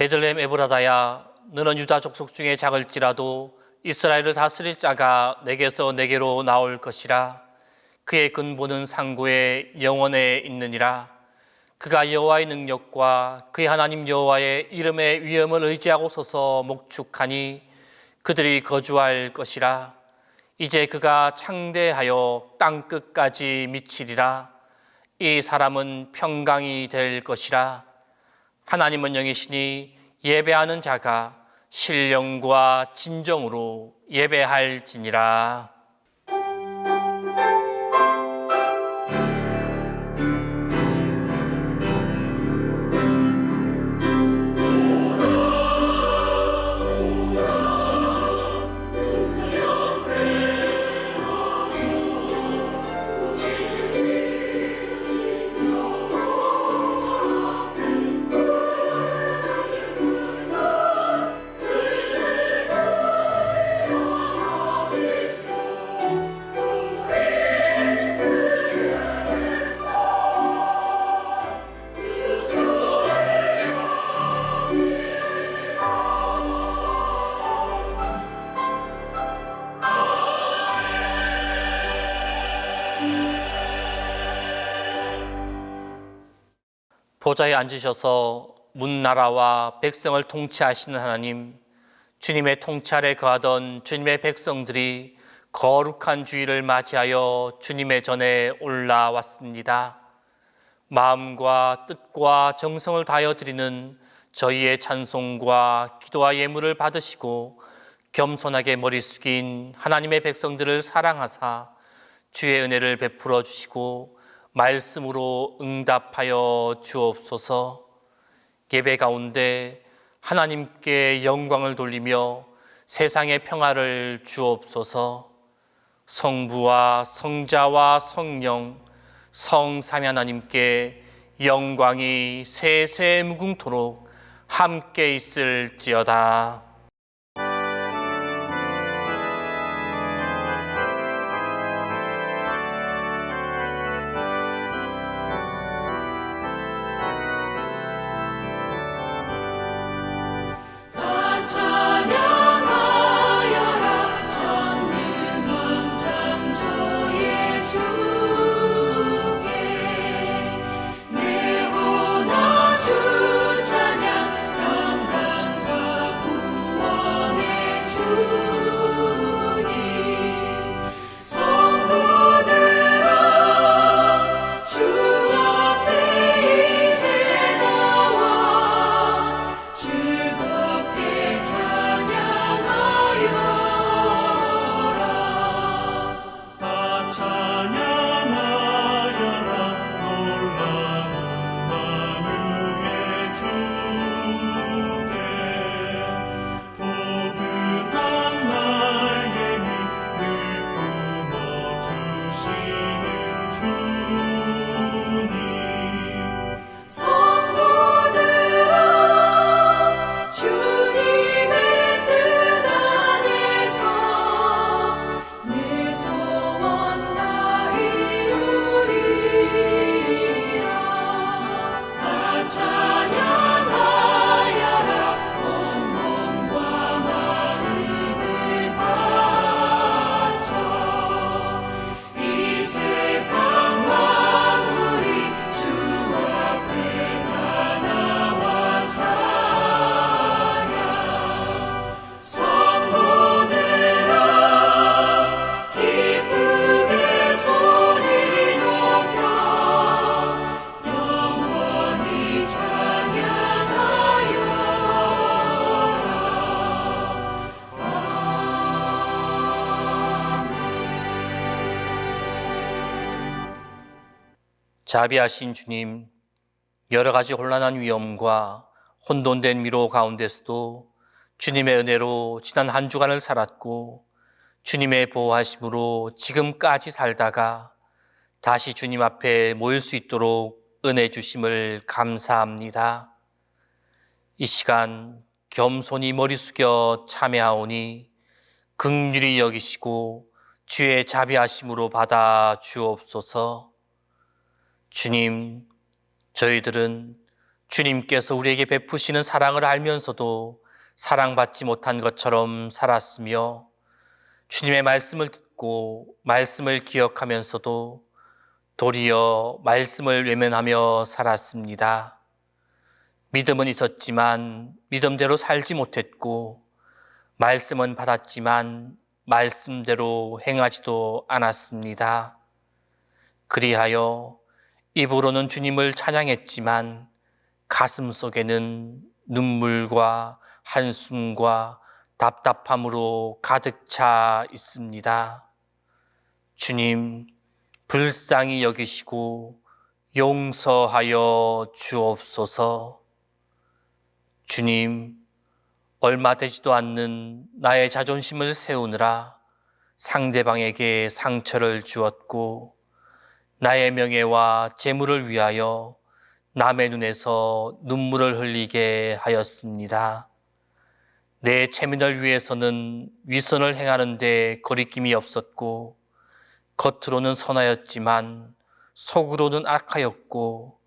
베들레헴 에브라다야, 너는 유다 족속 중에 작을지라도 이스라엘을 다스릴 자가 내게서 내게로 나올 것이라. 그의 근본은 상고의 영원에 있느니라. 그가 여호와의 능력과 그의 하나님 여호와의 이름의 위엄을 의지하고 서서 목축하니 그들이 거주할 것이라. 이제 그가 창대하여 땅 끝까지 미치리라. 이 사람은 평강이 될 것이라. 하나님은 영이시니 예배하는 자가 신령과 진정으로 예배할지니라. 보좌에 앉으셔서 문나라와 백성을 통치하시는 하나님, 주님의 통치 아래 거하던 주님의 백성들이 거룩한 주일을 맞이하여 주님의 전에 올라왔습니다. 마음과 뜻과 정성을 다하여 드리는 저희의 찬송과 기도와 예물을 받으시고 겸손하게 머리 숙인 하나님의 백성들을 사랑하사 주의 은혜를 베풀어 주시고 말씀으로 응답하여 주옵소서. 예배 가운데 하나님께 영광을 돌리며 세상의 평화를 주옵소서. 성부와 성자와 성령 성삼위 하나님께 영광이 세세 무궁토록 함께 있을지어다. 자비하신 주님, 여러 가지 혼란한 위험과 혼돈된 미로 가운데서도 주님의 은혜로 지난 한 주간을 살았고 주님의 보호하심으로 지금까지 살다가 다시 주님 앞에 모일 수 있도록 은혜 주심을 감사합니다. 이 시간 겸손히 머리 숙여 참여하오니 긍휼히 여기시고 주의 자비하심으로 받아 주옵소서. 주님, 저희들은 주님께서 우리에게 베푸시는 사랑을 알면서도 사랑받지 못한 것처럼 살았으며 주님의 말씀을 듣고 말씀을 기억하면서도 도리어 말씀을 외면하며 살았습니다. 믿음은 있었지만 믿음대로 살지 못했고 말씀은 받았지만 말씀대로 행하지도 않았습니다. 그리하여 입으로는 주님을 찬양했지만 가슴 속에는 눈물과 한숨과 답답함으로 가득 차 있습니다. 주님, 불쌍히 여기시고 용서하여 주옵소서. 주님, 얼마 되지도 않는 나의 자존심을 세우느라 상대방에게 상처를 주었고 나의 명예와 재물을 위하여 남의 눈에서 눈물을 흘리게 하였습니다. 내 체면을 위해서는 위선을 행하는 데 거리낌이 없었고 겉으로는 선하였지만 속으로는 악하였고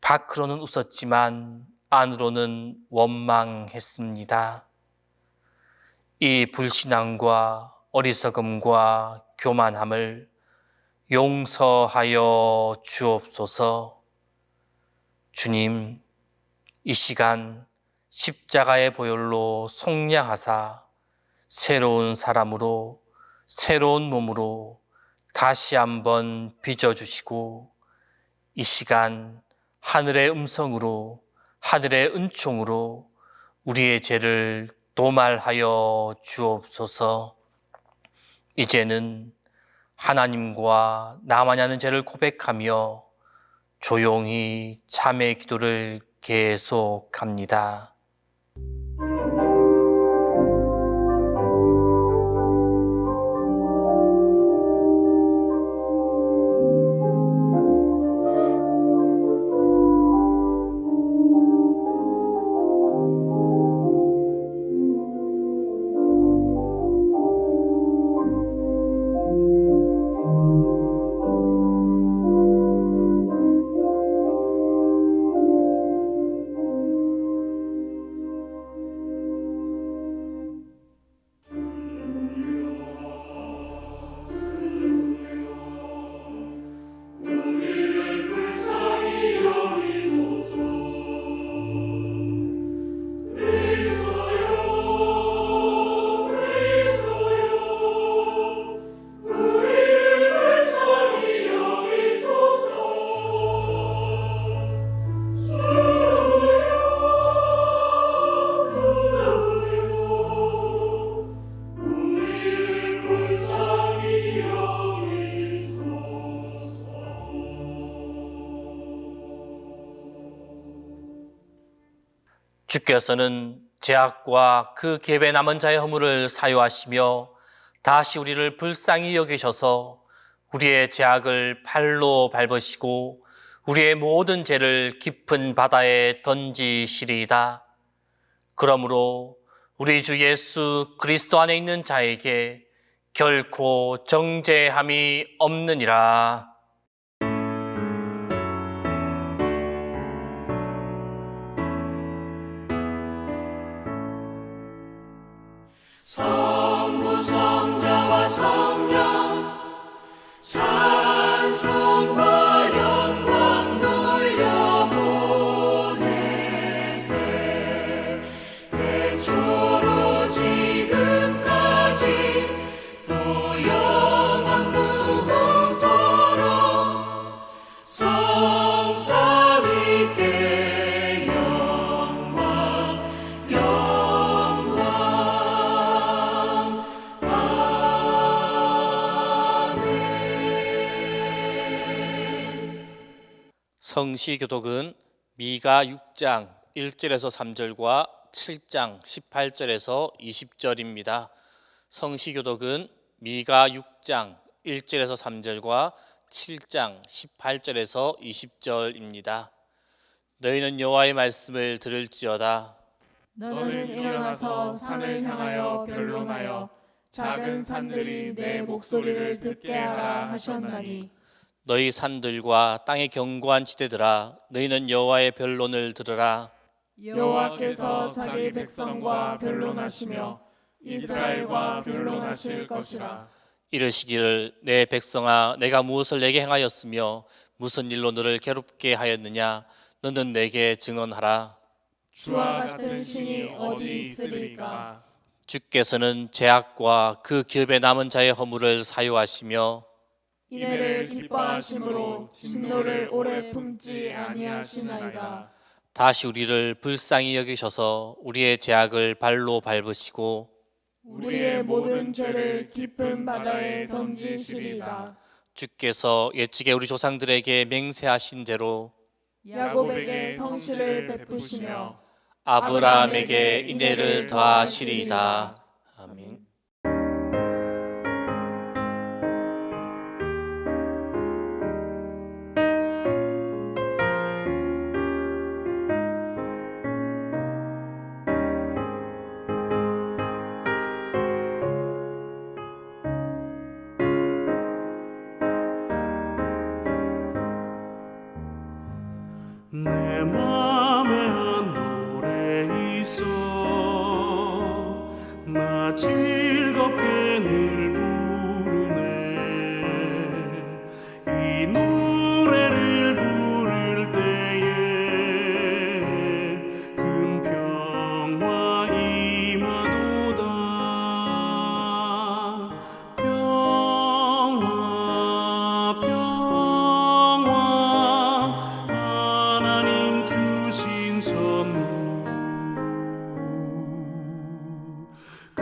밖으로는 웃었지만 안으로는 원망했습니다. 이 불신앙과 어리석음과 교만함을 용서하여 주옵소서. 주님, 이 시간 십자가의 보혈로 속량하사 새로운 사람으로 새로운 몸으로 다시 한번 빚어주시고 이 시간 하늘의 음성으로 하늘의 은총으로 우리의 죄를 도말하여 주옵소서. 이제는 하나님과 나만이 하는 죄를 고백하며 조용히 참회 기도를 계속합니다. 주께서는 죄악과 그 궤에 남은 자의 허물을 사유하시며 다시 우리를 불쌍히 여기셔서 우리의 죄악을 발로 밟으시고 우리의 모든 죄를 깊은 바다에 던지시리이다. 그러므로 우리 주 예수 그리스도 안에 있는 자에게 결코 정죄함이 없느니라. 성부 성자와 성령 찬송과 영광 돌려보내세. 태초로 지금까지 또 영원 무궁토록 성삼위께 영광 영광. 성시교독은 미가 6장 1절에서 3절과 7장 18절에서 20절입니다. 성시교독은 미가 6장 1절에서 3절과 7장 18절에서 20절입니다. 너희는 여호와의 말씀을 들을지어다. 너는 일어나서 산을 향하여 변론하여 작은 산들이 내 목소리를 듣게 하라 하셨나니 너희 산들과 땅의 견고한 지대들아 너희는 여호와의 변론을 들으라. 여호와께서 자기 백성과 변론하시며 이스라엘과 변론하실 것이라. 이르시기를 내 백성아 내가 무엇을 내게 행하였으며 무슨 일로 너를 괴롭게 하였느냐 너는 내게 증언하라. 주와 같은 신이 어디 있으리까? 주께서는 죄악과 그 기업에 남은 자의 허물을 사유하시며 이내를 기뻐하심으로 진노를 오래 품지 아니하시나이다. 다시 우리를 불쌍히 여기셔서 우리의 죄악을 발로 밟으시고 우리의 모든 죄를 깊은 바다에 던지시리이다. 주께서 옛적에 우리 조상들에게 맹세하신 대로 야곱에게 성실을 베푸시며 아브라함에게 인애를 더하시리이다. 아멘. 내 맘에 한 노래 있어 나 즐겁게 늘 부르네 이 노래를 부를 때에 큰 평화 임하도다 평화 평화 하나님 주신 선물 그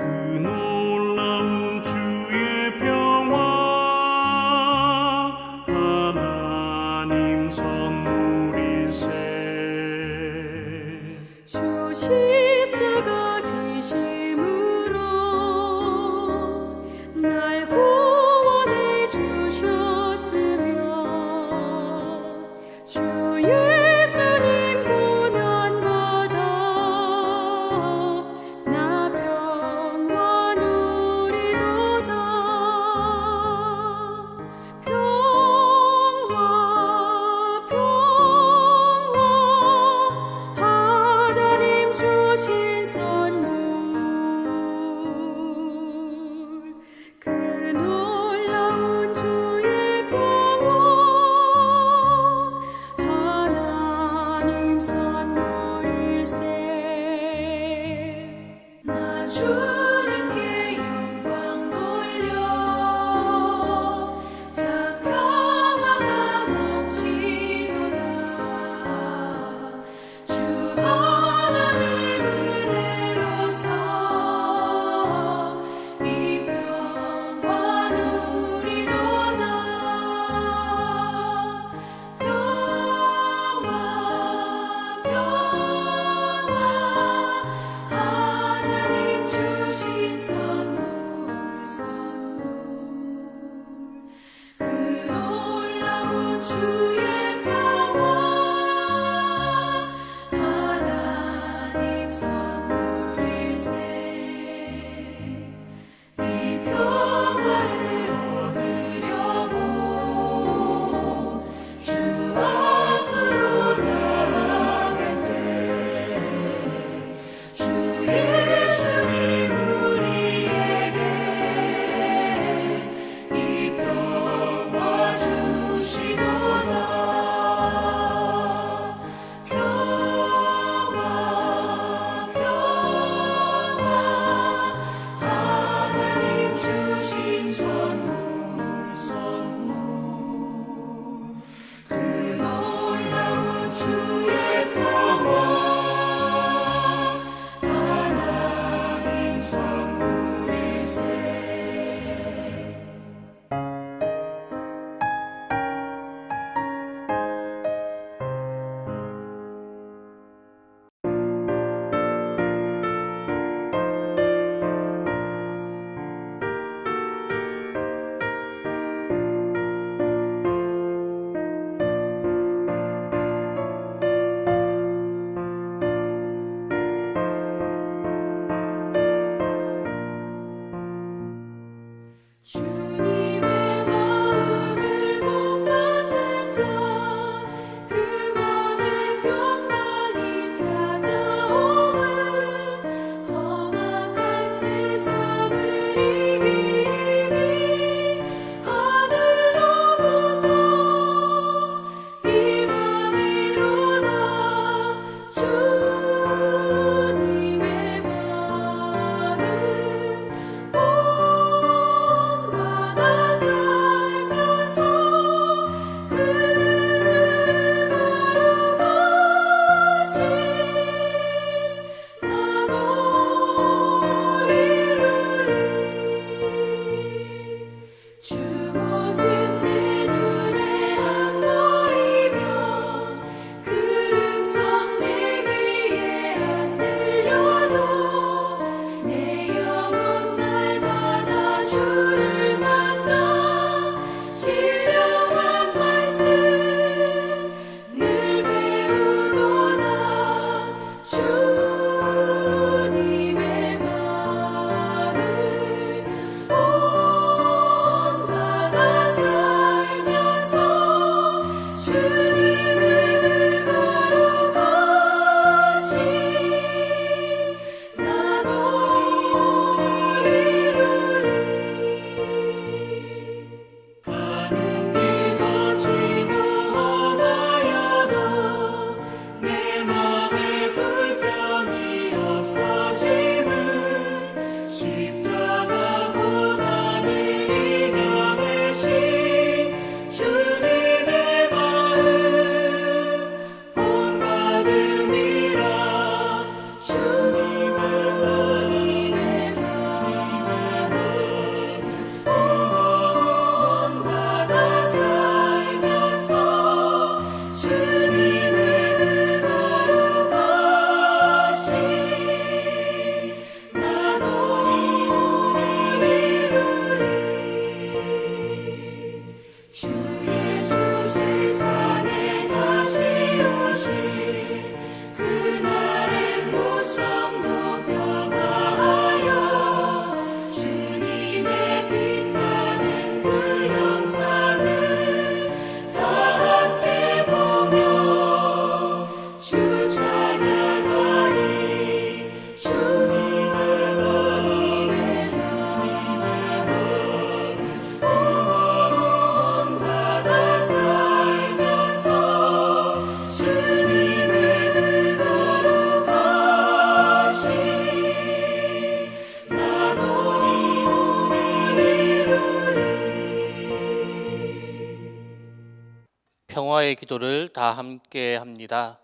평화의 기도를 다 함께 합니다.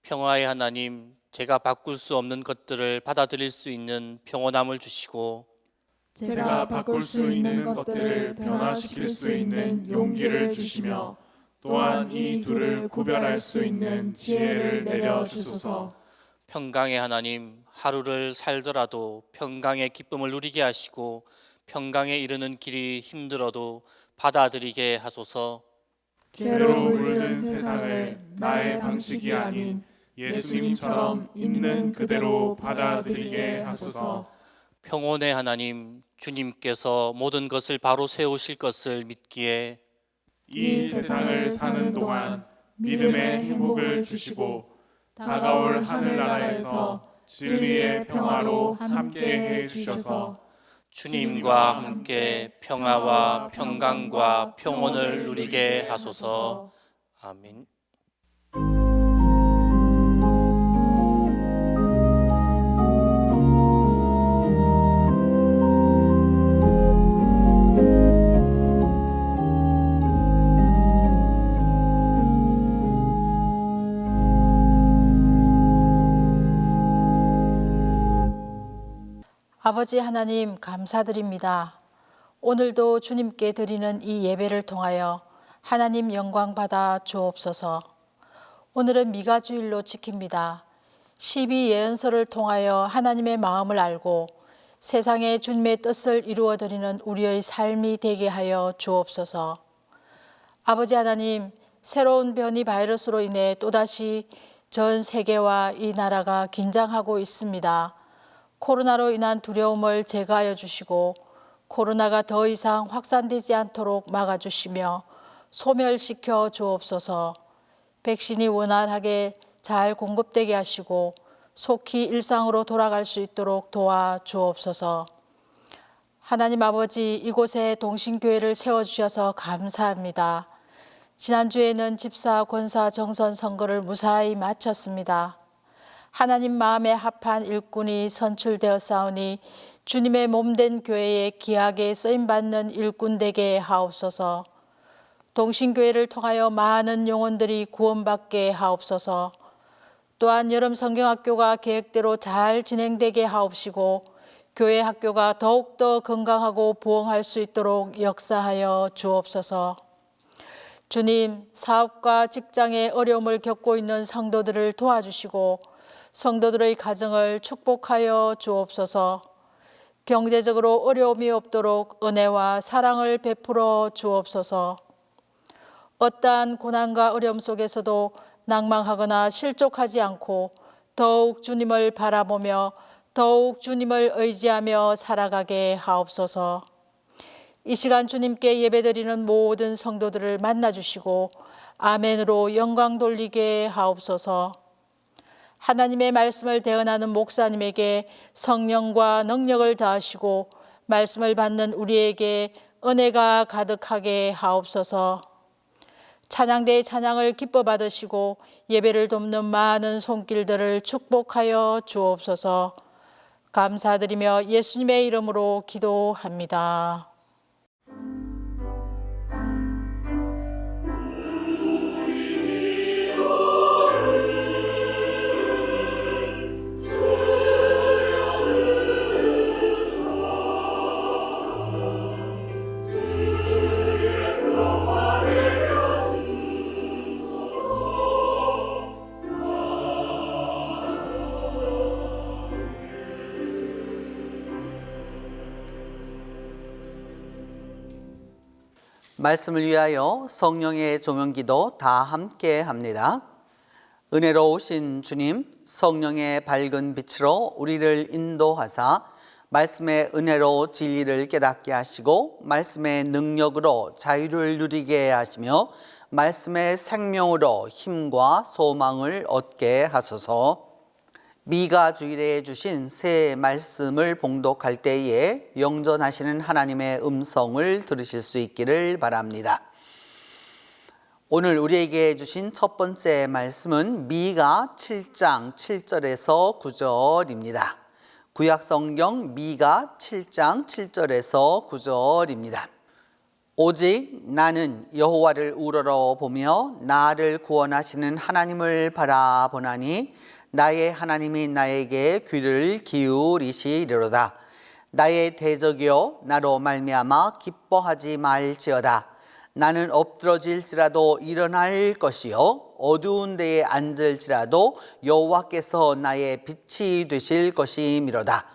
평화의 하나님, 제가 바꿀 수 없는 것들을 받아들일 수 있는 평온함을 주시고 제가 바꿀 수 있는 것들을 변화시킬 수 있는 용기를 주시며 또한 이 둘을 구별할 수 있는 지혜를 내려주소서. 평강의 하나님, 하루를 살더라도 평강의 기쁨을 누리게 하시고 평강에 이르는 길이 힘들어도 받아들이게 하소서. 죄로 물든 세상을 나의 방식이 아닌 예수님처럼 있는 그대로 받아들이게 하소서. 평온의 하나님, 주님께서 모든 것을 바로 세우실 것을 믿기에 이 세상을 사는 동안 믿음의 행복을 주시고 다가올 하늘나라에서 진리의 평화로 함께해 주셔서 주님과 함께 평화와 평강과 평온을 누리게 하소서. 아멘. 아버지 하나님 감사드립니다. 오늘도 주님께 드리는 이 예배를 통하여 하나님 영광 받아 주옵소서. 오늘은 미가 주일로 지킵니다. 12 예언서를 통하여 하나님의 마음을 알고 세상에 주님의 뜻을 이루어 드리는 우리의 삶이 되게 하여 주옵소서. 아버지 하나님, 새로운 변이 바이러스로 인해 또다시 전 세계와 이 나라가 긴장하고 있습니다. 코로나로 인한 두려움을 제거하여 주시고 코로나가 더 이상 확산되지 않도록 막아주시며 소멸시켜 주옵소서. 백신이 원활하게 잘 공급되게 하시고 속히 일상으로 돌아갈 수 있도록 도와 주옵소서. 하나님 아버지, 이곳에 동신교회를 세워주셔서 감사합니다. 지난주에는 집사, 권사, 정선 선거를 무사히 마쳤습니다. 하나님 마음에 합한 일꾼이 선출되었사오니 주님의 몸된 교회에 귀하게 쓰임받는 일꾼 되게 하옵소서. 동신교회를 통하여 많은 영혼들이 구원받게 하옵소서. 또한 여름 성경학교가 계획대로 잘 진행되게 하옵시고 교회 학교가 더욱더 건강하고 부흥할 수 있도록 역사하여 주옵소서. 주님, 사업과 직장의 어려움을 겪고 있는 성도들을 도와주시고 성도들의 가정을 축복하여 주옵소서. 경제적으로 어려움이 없도록 은혜와 사랑을 베풀어 주옵소서. 어떠한 고난과 어려움 속에서도 낭망하거나 실족하지 않고 더욱 주님을 바라보며 더욱 주님을 의지하며 살아가게 하옵소서. 이 시간 주님께 예배드리는 모든 성도들을 만나주시고 아멘으로 영광 돌리게 하옵소서. 하나님의 말씀을 대언하는 목사님에게 성령과 능력을 더하시고 말씀을 받는 우리에게 은혜가 가득하게 하옵소서. 찬양대의 찬양을 기뻐 받으시고 예배를 돕는 많은 손길들을 축복하여 주옵소서. 감사드리며 예수님의 이름으로 기도합니다. 말씀을 위하여 성령의 조명기도 다 함께 합니다. 은혜로우신 주님, 성령의 밝은 빛으로 우리를 인도하사 말씀의 은혜로 진리를 깨닫게 하시고 말씀의 능력으로 자유를 누리게 하시며 말씀의 생명으로 힘과 소망을 얻게 하소서. 미가 주일에 주신 새 말씀을 봉독할 때에 영전하시는 하나님의 음성을 들으실 수 있기를 바랍니다. 오늘 우리에게 주신 첫 번째 말씀은 미가 7장 7절에서 9절입니다. 구약성경 미가 7장 7절에서 9절입니다. 오직 나는 여호와를 우러러 보며 나를 구원하시는 하나님을 바라보나니 나의 하나님이 나에게 귀를 기울이시리로다. 나의 대적이여 나로 말미암아 기뻐하지 말지어다. 나는 엎드러질지라도 일어날 것이요 어두운 데에 앉을지라도 여호와께서 나의 빛이 되실 것이미로다.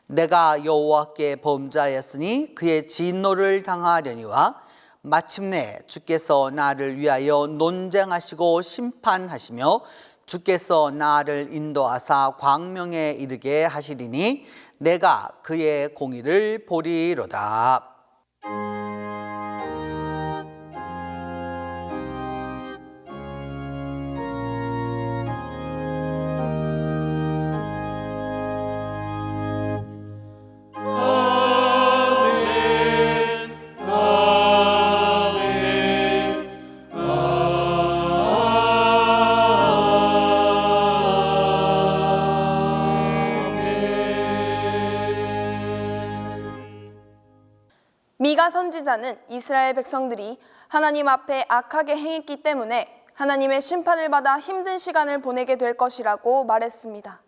내가 여호와께 범죄하였으니 그의 진노를 당하려니와 마침내 주께서 나를 위하여 논쟁하시고 심판하시며 주께서 나를 인도하사 광명에 이르게 하시리니 내가 그의 공의를 보리로다. 미가 선지자는 이스라엘 백성들이 하나님 앞에 악하게 행했기 때문에 하나님의 심판을 받아 힘든 시간을 보내게 될 것이라고 말했습니다.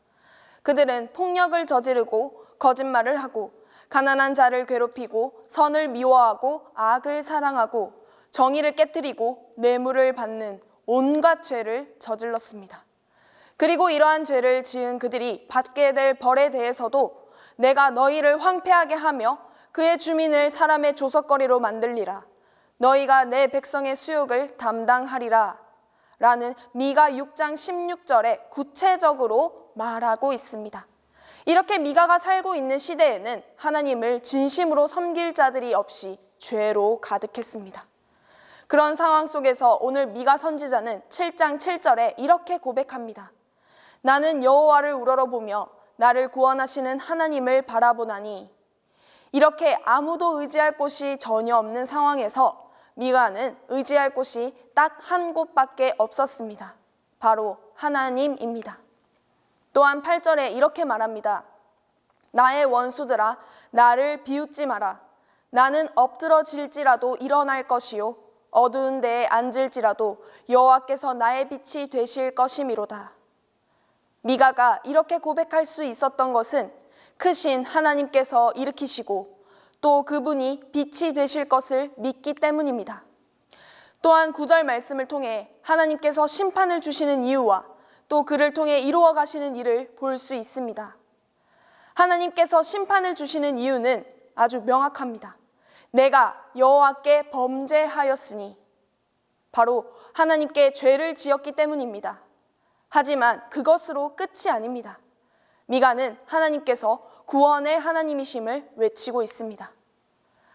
그들은 폭력을 저지르고 거짓말을 하고 가난한 자를 괴롭히고 선을 미워하고 악을 사랑하고 정의를 깨뜨리고 뇌물을 받는 온갖 죄를 저질렀습니다. 그리고 이러한 죄를 지은 그들이 받게 될 벌에 대해서도 내가 너희를 황폐하게 하며 그의 주민을 사람의 조석거리로 만들리라. 너희가 내 백성의 수욕을 담당하리라. 라는 미가 6장 16절에 구체적으로 말하고 있습니다. 이렇게 미가가 살고 있는 시대에는 하나님을 진심으로 섬길 자들이 없이 죄로 가득했습니다. 그런 상황 속에서 오늘 미가 선지자는 7장 7절에 이렇게 고백합니다. 나는 여호와를 우러러보며 나를 구원하시는 하나님을 바라보나니. 이렇게 아무도 의지할 곳이 전혀 없는 상황에서 미가는 의지할 곳이 딱 한 곳밖에 없었습니다. 바로 하나님입니다. 또한 8절에 이렇게 말합니다. 나의 원수들아 나를 비웃지 마라. 나는 엎드러질지라도 일어날 것이요 어두운 데에 앉을지라도 여호와께서 나의 빛이 되실 것이미로다. 미가가 이렇게 고백할 수 있었던 것은 크신 하나님께서 일으키시고 또 그분이 빛이 되실 것을 믿기 때문입니다. 또한 9절 말씀을 통해 하나님께서 심판을 주시는 이유와 또 그를 통해 이루어 가시는 일을 볼 수 있습니다. 하나님께서 심판을 주시는 이유는 아주 명확합니다. 내가 여호와께 범죄하였으니, 바로 하나님께 죄를 지었기 때문입니다. 하지만 그것으로 끝이 아닙니다. 미가는 하나님께서 구원의 하나님이심을 외치고 있습니다.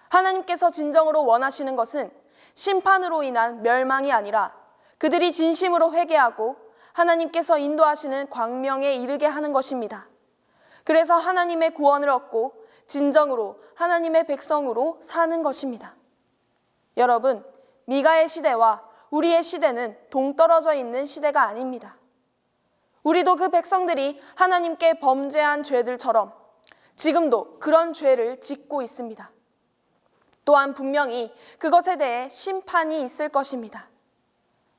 하나님께서 진정으로 원하시는 것은 심판으로 인한 멸망이 아니라 그들이 진심으로 회개하고 하나님께서 인도하시는 광명에 이르게 하는 것입니다. 그래서 하나님의 구원을 얻고 진정으로 하나님의 백성으로 사는 것입니다. 여러분, 미가의 시대와 우리의 시대는 동떨어져 있는 시대가 아닙니다. 우리도 그 백성들이 하나님께 범죄한 죄들처럼 지금도 그런 죄를 짓고 있습니다. 또한 분명히 그것에 대해 심판이 있을 것입니다.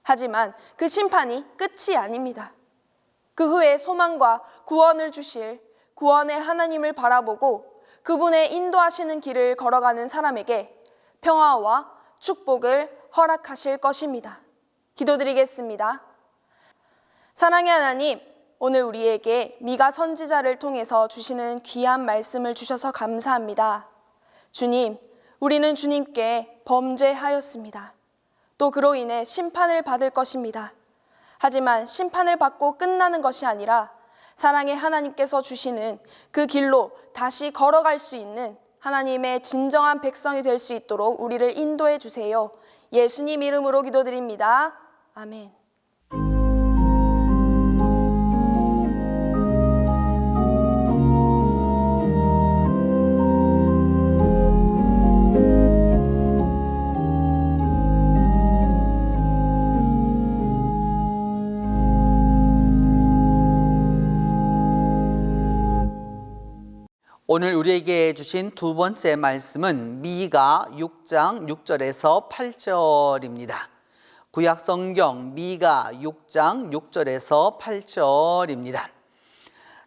하지만 그 심판이 끝이 아닙니다. 그 후에 소망과 구원을 주실 구원의 하나님을 바라보고 그분의 인도하시는 길을 걸어가는 사람에게 평화와 축복을 허락하실 것입니다. 기도드리겠습니다. 사랑의 하나님, 오늘 우리에게 미가 선지자를 통해서 주시는 귀한 말씀을 주셔서 감사합니다. 주님, 우리는 주님께 범죄하였습니다. 또 그로 인해 심판을 받을 것입니다. 하지만 심판을 받고 끝나는 것이 아니라 사랑의 하나님께서 주시는 그 길로 다시 걸어갈 수 있는 하나님의 진정한 백성이 될 수 있도록 우리를 인도해 주세요. 예수님 이름으로 기도드립니다. 아멘. 오늘 우리에게 주신 두 번째 말씀은 미가 6장 6절에서 8절입니다. 구약 성경 미가 6장 6절에서 8절입니다.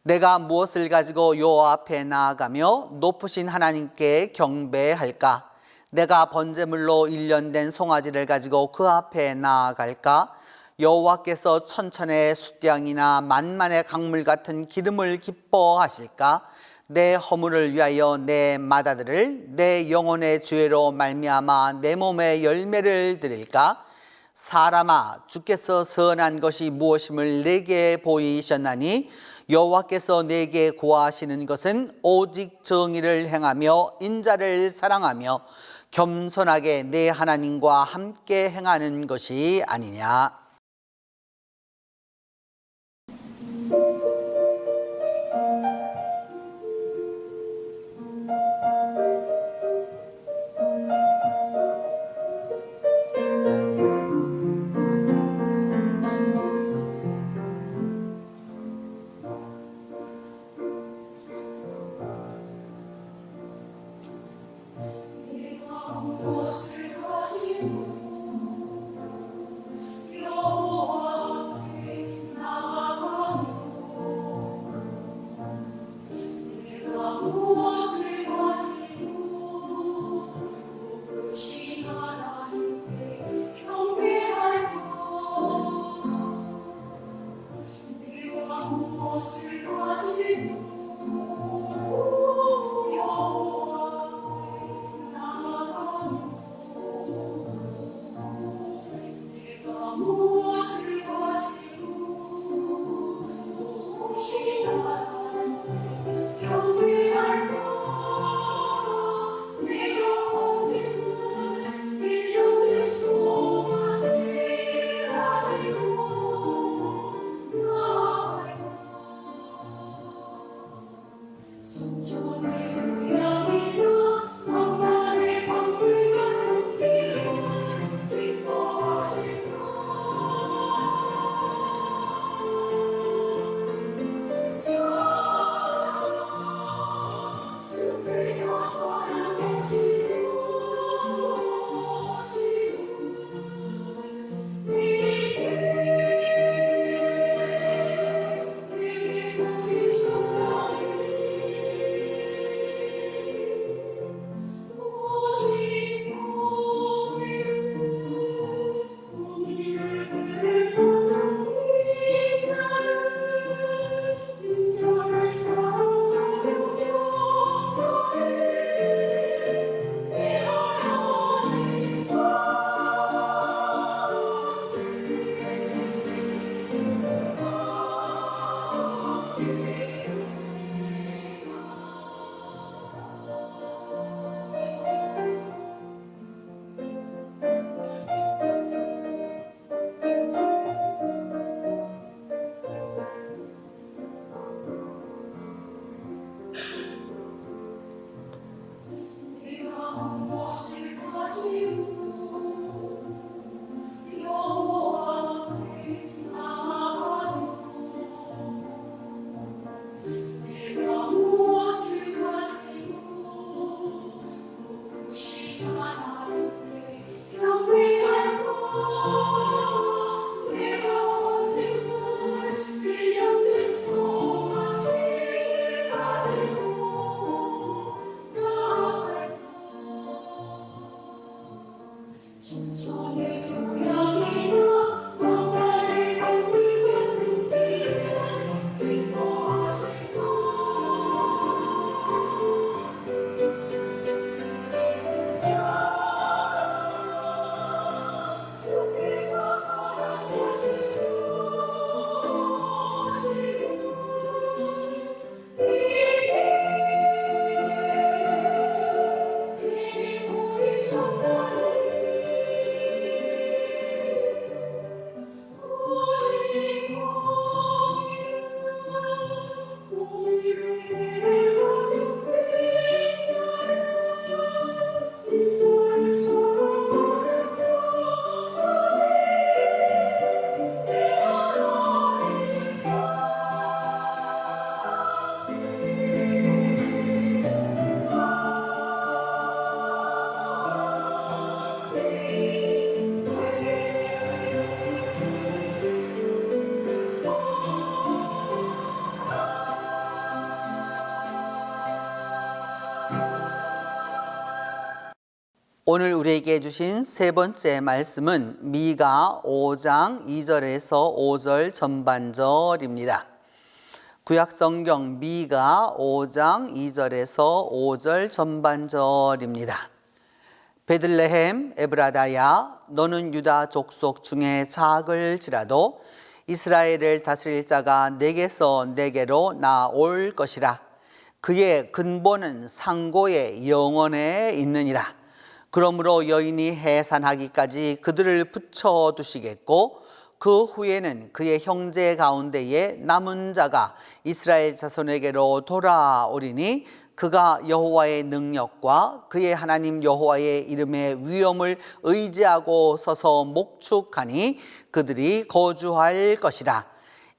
내가 무엇을 가지고 여호와 앞에 나아가며 높으신 하나님께 경배할까? 내가 번제물로 일련된 송아지를 가지고 그 앞에 나아갈까? 여호와께서 천천의 숫양이나 만만의 강물 같은 기름을 기뻐하실까? 내 허물을 위하여 내 맏아들을 내 영혼의 죄로 말미암아 내 몸에 열매를 드릴까? 사람아, 주께서 선한 것이 무엇임을 내게 보이셨나니 여호와께서 내게 구하시는 것은 오직 정의를 행하며 인자를 사랑하며 겸손하게 내 하나님과 함께 행하는 것이 아니냐. 오늘 우리에게 주신 세 번째 말씀은 미가 5장 2절에서 5절 전반절입니다. 구약성경 미가 5장 2절에서 5절 전반절입니다. 베들레헴 에브라다야, 너는 유다 족속 중에 작을지라도 이스라엘을 다스릴 자가 내게서 내게로 나올 것이라. 그의 근본은 상고의 영원에 있느니라. 그러므로 여인이 해산하기까지 그들을 붙여두시겠고 그 후에는 그의 형제 가운데에 남은 자가 이스라엘 자손에게로 돌아오리니 그가 여호와의 능력과 그의 하나님 여호와의 이름의 위엄을 의지하고 서서 목축하니 그들이 거주할 것이라.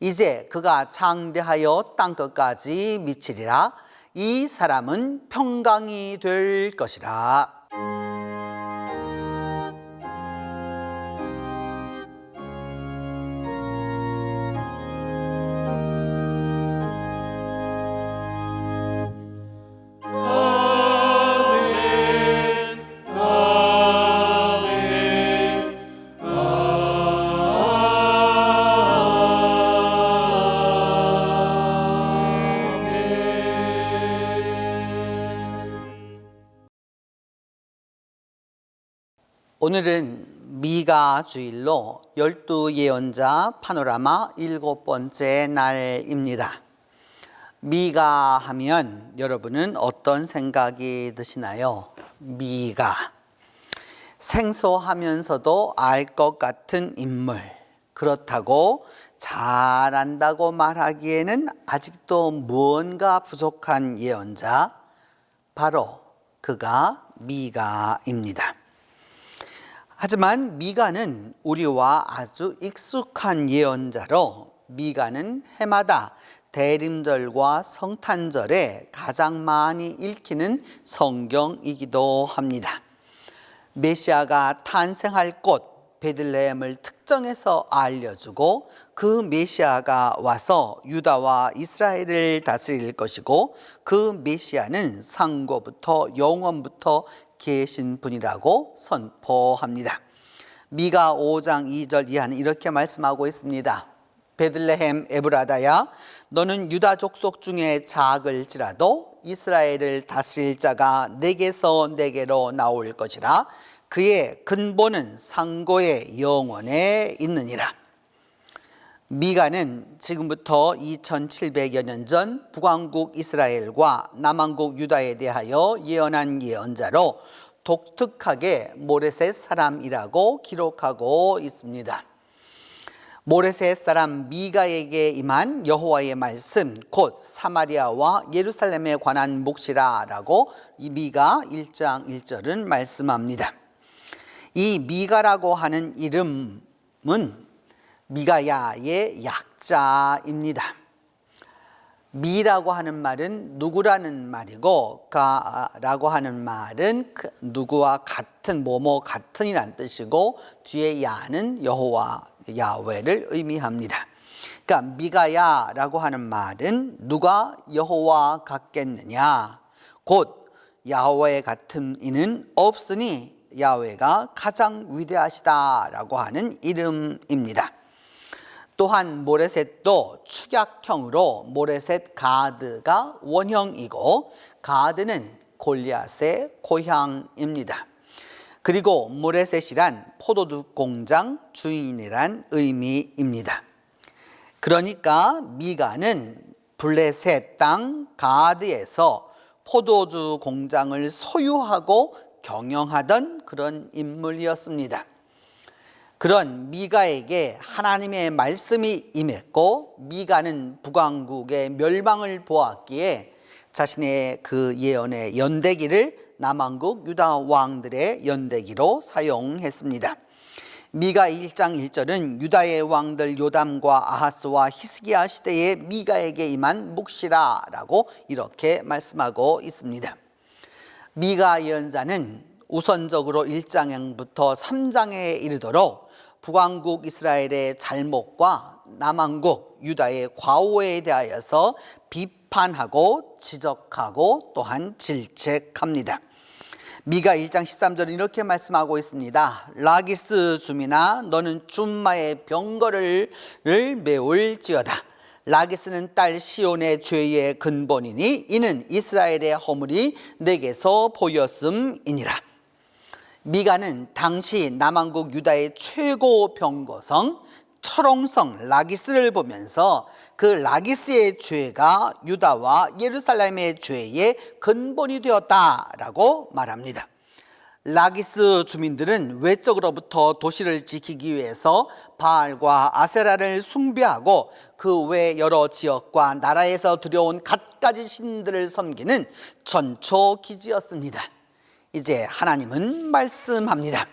이제 그가 창대하여 땅끝까지 미치리라. 이 사람은 평강이 될 것이라. 오늘은 미가 주일로 12예언자 파노라마 7번째 날입니다. 미가 하면 여러분은 어떤 생각이 드시나요? 미가 생소하면서도 알 것 같은 인물, 그렇다고 잘안다고 말하기에는 아직도 무언가 부족한 예언자, 바로 그가 미가입니다. 하지만 미가는 우리와 아주 익숙한 예언자로 미가는 해마다 대림절과 성탄절에 가장 많이 읽히는 성경이기도 합니다. 메시아가 탄생할 곳 베들레헴을 특정해서 알려주고 그 메시아가 와서 유다와 이스라엘을 다스릴 것이고 그 메시아는 상고부터 영원부터 계신 분이라고 선포합니다. 미가 5장 2절 이하는 이렇게 말씀하고 있습니다. 베들레헴 에브라다야, 너는 유다 족속 중에 작을지라도 이스라엘을 다스릴 자가 내게서 내게로 나올 것이라. 그의 근본은 상고의 영원에 있느니라. 미가는 지금부터 2700여 년 전 북왕국 이스라엘과 남왕국 유다에 대하여 예언한 예언자로 독특하게 모레셋 사람이라고 기록하고 있습니다. 모레셋 사람 미가에게 임한 여호와의 말씀, 곧 사마리아와 예루살렘에 관한 묵시라라고 이 미가 1장 1절은 말씀합니다. 이 미가라고 하는 이름은 미가야의 약자입니다. 미라고 하는 말은 누구라는 말이고 가라고 하는 말은 누구와 같은 뭐뭐 같은이란 뜻이고 뒤에 야는 여호와 야훼를 의미합니다. 그러니까 미가야라고 하는 말은 누가 여호와 같겠느냐, 곧 야훼 같은 이는 없으니 야훼가 가장 위대하시다라고 하는 이름입니다. 또한 모레셋도 축약형으로 모레셋 가드가 원형이고 가드는 골리앗의 고향입니다. 그리고 모레셋이란 포도주 공장 주인이란 의미입니다. 그러니까 미가는 블레셋 땅 가드에서 포도주 공장을 소유하고 경영하던 그런 인물이었습니다. 그런 미가에게 하나님의 말씀이 임했고 미가는 북왕국의 멸망을 보았기에 자신의 그 예언의 연대기를 남왕국 유다 왕들의 연대기로 사용했습니다. 미가 1장 1절은 유다의 왕들 요담과 아하스와 히스기야 시대에 미가에게 임한 묵시라라고 이렇게 말씀하고 있습니다. 미가 예언자는 우선적으로 1장부터 3장에 이르도록 북왕국 이스라엘의 잘못과 남왕국 유다의 과오에 대하여서 비판하고 지적하고 또한 질책합니다. 미가 1장 13절은 이렇게 말씀하고 있습니다. 라기스 줌이나 너는 줌마의 병거를 메울지어다. 라기스는 딸 시온의 죄의 근본이니 이는 이스라엘의 허물이 내게서 보였음이니라. 미가는 당시 남왕국 유다의 최고 병거성 철옹성 라기스를 보면서 그 라기스의 죄가 유다와 예루살렘의 죄의 근본이 되었다라고 말합니다. 라기스 주민들은 외적으로부터 도시를 지키기 위해서 바알과 아세라를 숭배하고 그 외 여러 지역과 나라에서 들여온 갖가지 신들을 섬기는 전초기지였습니다. 이제 하나님은 말씀합니다.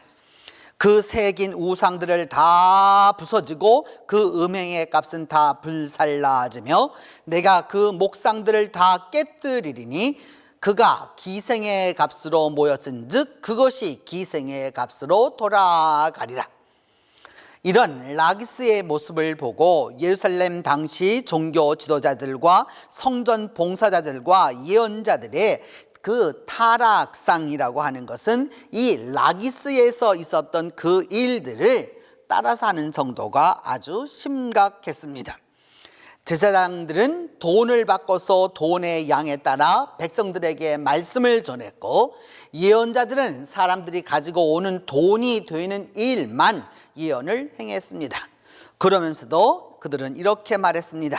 그 새긴 우상들을 다 부서지고 그 음행의 값은 다 불살라지며 내가 그 목상들을 다 깨뜨리리니 그가 기생의 값으로 모였은즉 그것이 기생의 값으로 돌아가리라. 이런 라기스의 모습을 보고 예루살렘 당시 종교 지도자들과 성전 봉사자들과 예언자들의 그 타락상이라고 하는 것은 이 라기스에서 있었던 그 일들을 따라서 하는 정도가 아주 심각했습니다. 제사장들은 돈을 바꿔서 돈의 양에 따라 백성들에게 말씀을 전했고, 예언자들은 사람들이 가지고 오는 돈이 되는 일만 예언을 행했습니다. 그러면서도 그들은 이렇게 말했습니다.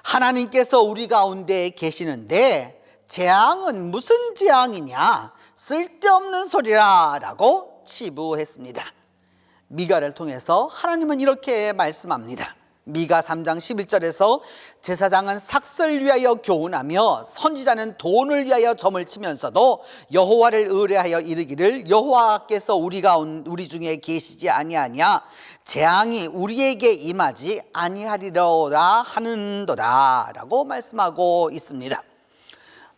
하나님께서 우리 가운데 계시는데 재앙은 무슨 재앙이냐, 쓸데없는 소리라 라고 치부했습니다. 미가를 통해서 하나님은 이렇게 말씀합니다. 미가 3장 11절에서 제사장은 삭슬 위하여 교훈하며 선지자는 돈을 위하여 점을 치면서도 여호와를 의뢰하여 이르기를 여호와께서 우리 중에 계시지 아니하냐, 재앙이 우리에게 임하지 아니하리로다 하는도다 라고 말씀하고 있습니다.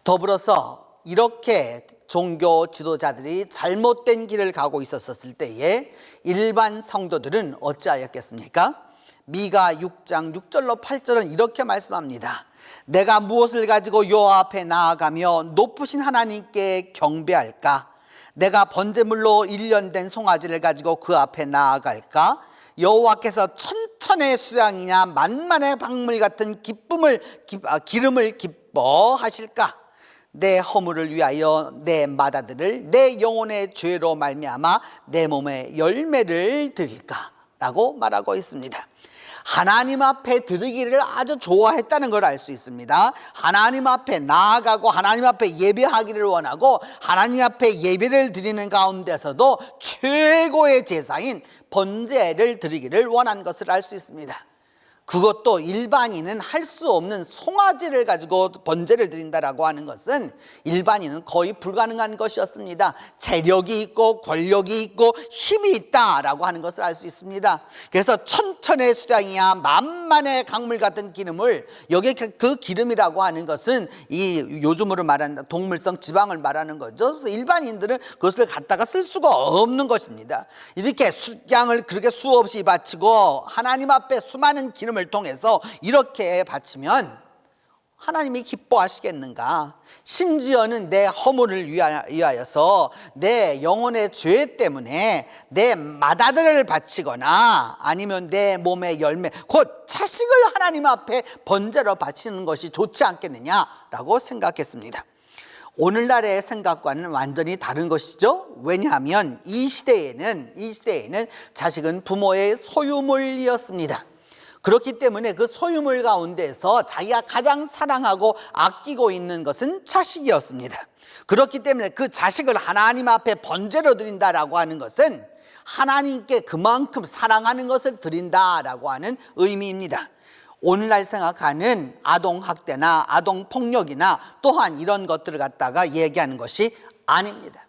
더불어서 이렇게 종교 지도자들이 잘못된 길을 가고 있었을 때에 일반 성도들은 어찌하였겠습니까? 미가 6장 6절로 8절은 이렇게 말씀합니다. 내가 무엇을 가지고 여호와 앞에 나아가며 높으신 하나님께 경배할까? 내가 번제물로 1년 된 송아지를 가지고 그 앞에 나아갈까? 여호와께서 천천의 수량이냐 만만의 박물 같은 기름을 기뻐하실까? 내 허물을 위하여 내 마다들을 내 영혼의 죄로 말미암아 내 몸에 열매를 드릴까? 라고 말하고 있습니다. 하나님 앞에 드리기를 아주 좋아했다는 걸 알 수 있습니다. 하나님 앞에 나아가고 하나님 앞에 예배하기를 원하고 하나님 앞에 예배를 드리는 가운데서도 최고의 제사인 번제를 드리기를 원한 것을 알 수 있습니다. 그것도 일반인은 할 수 없는 송아지를 가지고 번제를 드린다라고 하는 것은 일반인은 거의 불가능한 것이었습니다. 재력이 있고 권력이 있고 힘이 있다라고 하는 것을 알 수 있습니다. 그래서 천천의 수량이야 만만의 강물 같은 기름을, 여기 그 기름이라고 하는 것은 이 요즘으로 말하는 동물성 지방을 말하는 거죠. 그래서 일반인들은 그것을 갖다가 쓸 수가 없는 것입니다. 이렇게 수량을 그렇게 수없이 바치고 하나님 앞에 수많은 기름을 통해서 이렇게 바치면 하나님이 기뻐하시겠는가? 심지어는 내 허물을 위하여서 내 영혼의 죄 때문에 내 맏아들을 바치거나 아니면 내 몸의 열매 곧 자식을 하나님 앞에 번제로 바치는 것이 좋지 않겠느냐라고 생각했습니다. 오늘날의 생각과는 완전히 다른 것이죠. 왜냐하면 이 시대에는 자식은 부모의 소유물이었습니다. 그렇기 때문에 그 소유물 가운데서 자기가 가장 사랑하고 아끼고 있는 것은 자식이었습니다. 그렇기 때문에 그 자식을 하나님 앞에 번제로 드린다라고 하는 것은 하나님께 그만큼 사랑하는 것을 드린다라고 하는 의미입니다. 오늘날 생각하는 아동학대나 아동폭력이나 또한 이런 것들을 갖다가 얘기하는 것이 아닙니다.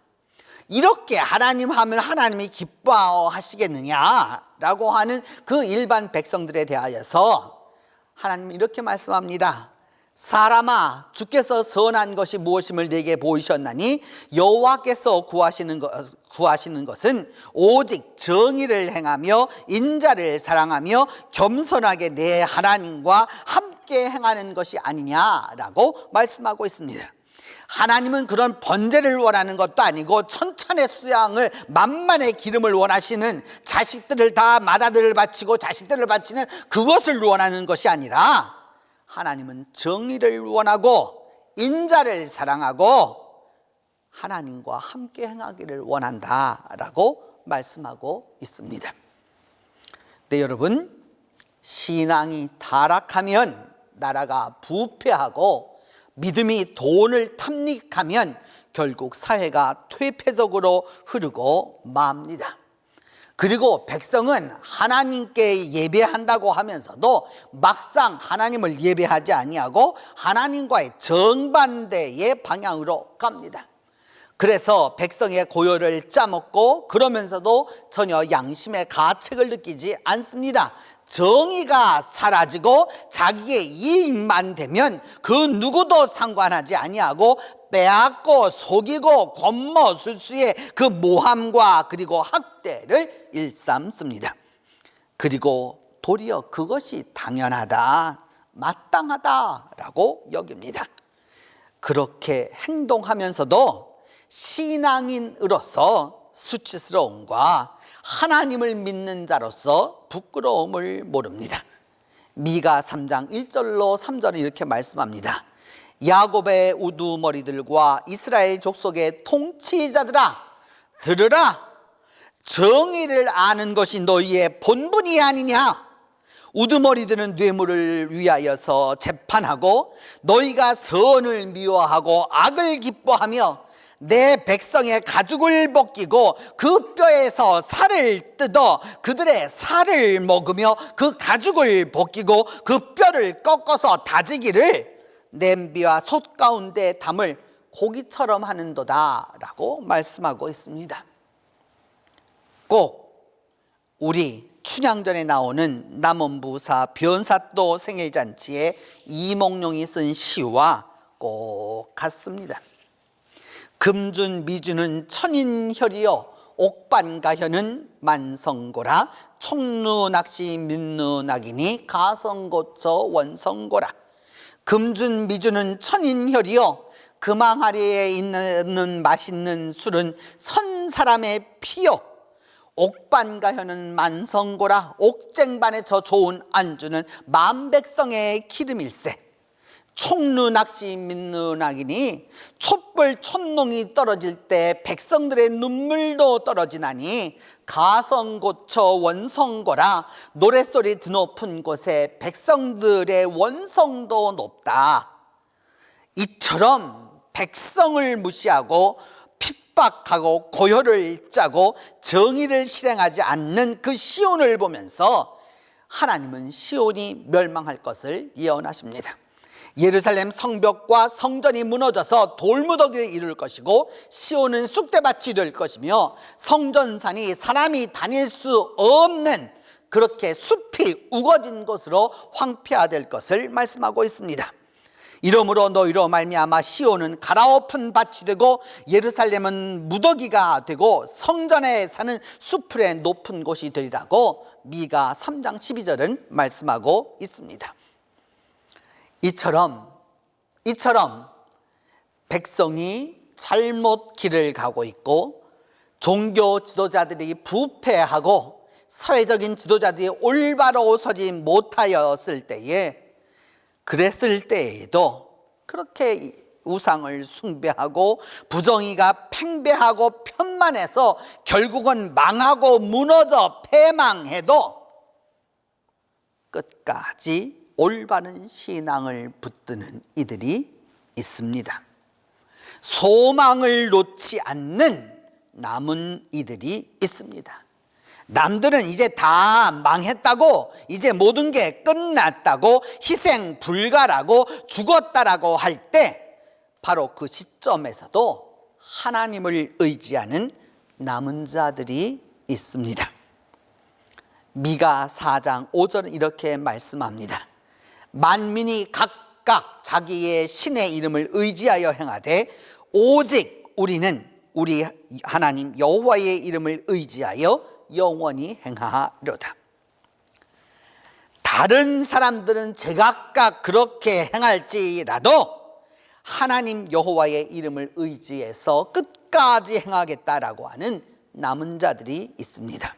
이렇게 하나님 하면 하나님이 기뻐하시겠느냐라고 하는 그 일반 백성들에 대하여서 하나님은 이렇게 말씀합니다. 사람아, 주께서 선한 것이 무엇임을 내게 보이셨나니 여호와께서 구하시는 것은 오직 정의를 행하며 인자를 사랑하며 겸손하게 내 하나님과 함께 행하는 것이 아니냐라고 말씀하고 있습니다. 하나님은 그런 번제를 원하는 것도 아니고 천천의 수양을 만만의 기름을 원하시는, 자식들을 다 맏아들을 바치고 자식들을 바치는 그것을 원하는 것이 아니라 하나님은 정의를 원하고 인자를 사랑하고 하나님과 함께 행하기를 원한다라고 말씀하고 있습니다. 네, 여러분, 신앙이 타락하면 나라가 부패하고 믿음이 돈을 탐닉하면 결국 사회가 퇴폐적으로 흐르고 맙니다. 그리고 백성은 하나님께 예배한다고 하면서도 막상 하나님을 예배하지 아니하고 하나님과의 정반대의 방향으로 갑니다. 그래서 백성의 고요를 짜먹고 그러면서도 전혀 양심의 가책을 느끼지 않습니다. 정의가 사라지고 자기의 이익만 되면 그 누구도 상관하지 아니하고 빼앗고 속이고 권모술수의 그 모함과 그리고 학대를 일삼습니다. 그리고 도리어 그것이 당연하다, 마땅하다라고 여깁니다. 그렇게 행동하면서도 신앙인으로서 수치스러움과 하나님을 믿는 자로서 부끄러움을 모릅니다. 미가 3장 1절로 3절은 이렇게 말씀합니다. 야곱의 우두머리들과 이스라엘 족속의 통치자들아, 들으라. 정의를 아는 것이 너희의 본분이 아니냐. 우두머리들은 뇌물을 위하여서 재판하고 너희가 선을 미워하고 악을 기뻐하며 내 백성의 가죽을 벗기고 그 뼈에서 살을 뜯어 그들의 살을 먹으며 그 가죽을 벗기고 그 뼈를 꺾어서 다지기를 냄비와 솥 가운데 담을 고기처럼 하는도다 라고 말씀하고 있습니다. 꼭 우리 춘향전에 나오는 남원부사 변사또 생일잔치에 이몽룡이 쓴 시와 꼭 같습니다. 금준 미주는 천인혈이요 옥반가현은 만성고라 총루낚시 민누낙이니 가성고처 원성고라. 금준 미주는 천인혈이요 금항아리에 있는 맛있는 술은 선 사람의 피요 옥반가현은 만성고라. 옥쟁반에 저 좋은 안주는 만백성의 기름일세. 총루낚시 민누낙이니 촛불 촛농이 떨어질 때 백성들의 눈물도 떨어지나니 가성고처 원성고라. 노랫소리 드높은 곳에 백성들의 원성도 높다. 이처럼 백성을 무시하고 핍박하고 고혈을 짜고 정의를 실행하지 않는 그 시온을 보면서 하나님은 시온이 멸망할 것을 예언하십니다. 예루살렘 성벽과 성전이 무너져서 돌무더기를 이룰 것이고 시온은 쑥대밭이 될 것이며 성전산이 사람이 다닐 수 없는 그렇게 숲이 우거진 곳으로 황폐화될 것을 말씀하고 있습니다. 이러므로 너희로 말미암아 시온은 갈아엎은 밭이 되고 예루살렘은 무더기가 되고 성전에 사는 수풀의 높은 곳이 되리라고 미가 3장 12절은 말씀하고 있습니다. 이처럼 백성이 잘못 길을 가고 있고 종교 지도자들이 부패하고 사회적인 지도자들이 올바로 서지 못하였을 때에, 그랬을 때에도 그렇게 우상을 숭배하고 부정의가 팽배하고 편만해서 결국은 망하고 무너져 패망해도 끝까지 올바른 신앙을 붙드는 이들이 있습니다. 소망을 놓지 않는 남은 이들이 있습니다. 남들은 이제 다 망했다고, 이제 모든 게 끝났다고, 희생 불가라고, 죽었다라고 할 때 바로 그 시점에서도 하나님을 의지하는 남은 자들이 있습니다. 미가 4장 5절은 이렇게 말씀합니다. 만민이 각각 자기의 신의 이름을 의지하여 행하되 오직 우리는 우리 하나님 여호와의 이름을 의지하여 영원히 행하리로다. 다른 사람들은 제각각 그렇게 행할지라도 하나님 여호와의 이름을 의지해서 끝까지 행하겠다라고 하는 남은 자들이 있습니다.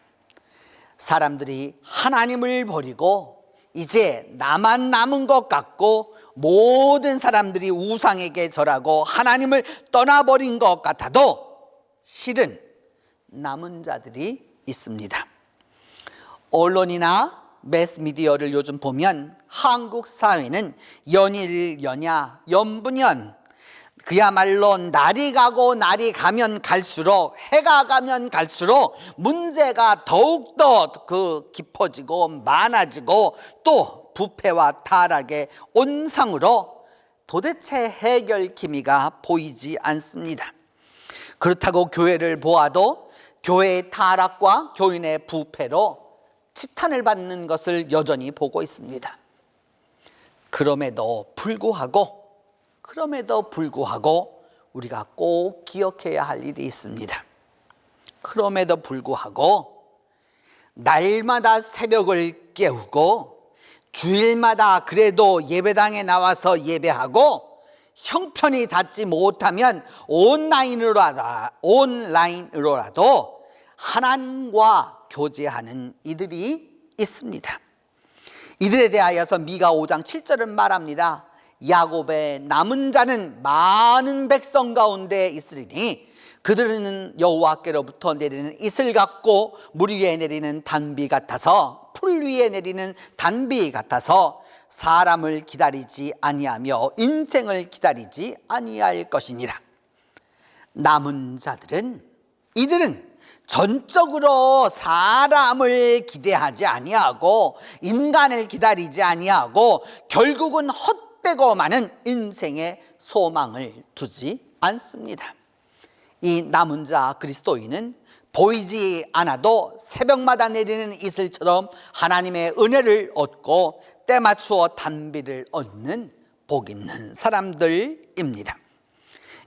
사람들이 하나님을 버리고 이제 나만 남은 것 같고 모든 사람들이 우상에게 절하고 하나님을 떠나버린 것 같아도 실은 남은 자들이 있습니다. 언론이나 매스미디어를 요즘 보면 한국 사회는 연일 연야 연분연 그야말로 날이 가고 날이 가면 갈수록 해가 가면 갈수록 문제가 더욱더 깊어지고 많아지고 또 부패와 타락의 온상으로 도대체 해결 기미가 보이지 않습니다. 그렇다고 교회를 보아도 교회의 타락과 교인의 부패로 치탄을 받는 것을 여전히 보고 있습니다. 그럼에도 불구하고 우리가 꼭 기억해야 할 일이 있습니다. 그럼에도 불구하고 날마다 새벽을 깨우고 주일마다 그래도 예배당에 나와서 예배하고 형편이 닿지 못하면 온라인으로라도 하나님과 교제하는 이들이 있습니다. 이들에 대하여서 미가 5장 7절은 말합니다. 야곱의 남은 자는 많은 백성 가운데 있으리니 그들은 여호와께로부터 내리는 이슬 같고 물 위에 내리는 단비 같아서 풀 위에 내리는 단비 같아서 사람을 기다리지 아니하며 인생을 기다리지 아니할 것이니라. 남은 자들은 이들은 전적으로 사람을 기대하지 아니하고 인간을 기다리지 아니하고 결국은 헛되고 많은 인생의 소망을 두지 않습니다. 이 남은 자 그리스도인은 보이지 않아도 새벽마다 내리는 이슬처럼 하나님의 은혜를 얻고 때맞추어 단비를 얻는 복 있는 사람들입니다.